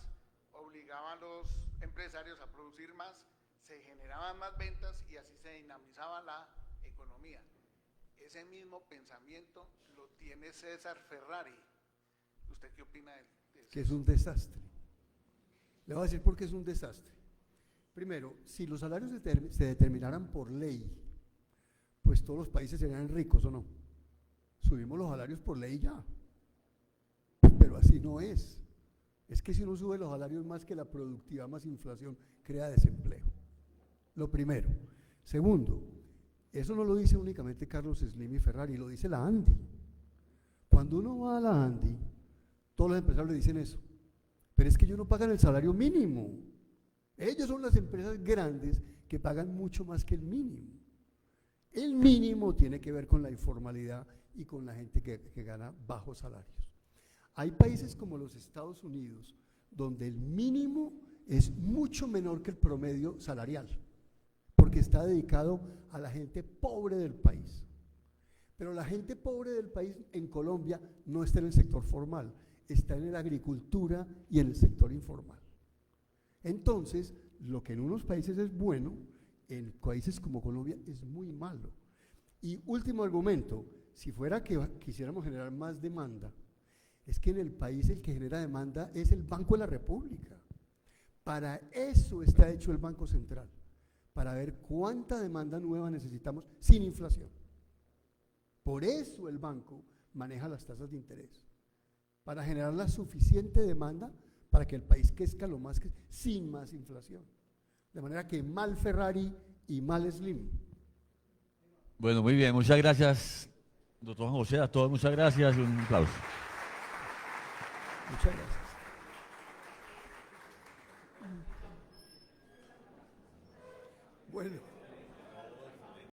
obligaba a los empresarios a producir más, se generaban más ventas y así se dinamizaba la economía. Ese mismo pensamiento lo tiene César Ferrari. ¿Usted qué opina de eso? Que es un desastre. Le voy a decir por qué es un desastre. Primero, si los salarios se determinaran por ley, pues todos los países serían ricos, ¿o no? Subimos los salarios por ley ya. Pero así no es. Es que si uno sube los salarios más que la productividad más inflación, crea desempleo. Lo primero. Segundo, eso no lo dice únicamente Carlos Slim y Ferrari, lo dice la ANDI. Cuando uno va a la ANDI, todos los empresarios le dicen eso. Pero es que ellos no pagan el salario mínimo. Ellos son las empresas grandes que pagan mucho más que el mínimo. El mínimo tiene que ver con la informalidad y con la gente que gana bajos salarios. Hay países como los Estados Unidos donde el mínimo es mucho menor que el promedio salarial, porque está dedicado a la gente pobre del país. Pero la gente pobre del país en Colombia no está en el sector formal, está en la agricultura y en el sector informal. Entonces, lo que en unos países es bueno, en países como Colombia es muy malo. Y último argumento, si fuera que quisiéramos generar más demanda, es que en el país el que genera demanda es el Banco de la República. Para eso está hecho el Banco Central, para ver cuánta demanda nueva necesitamos sin inflación. Por eso el banco maneja las tasas de interés, para generar la suficiente demanda para que el país crezca lo más que sin más inflación. De manera que mal Ferrari y mal Slim. Bueno, muy bien, muchas gracias, doctor Juan José, a todos muchas gracias y un aplauso. Muchas gracias. Bueno.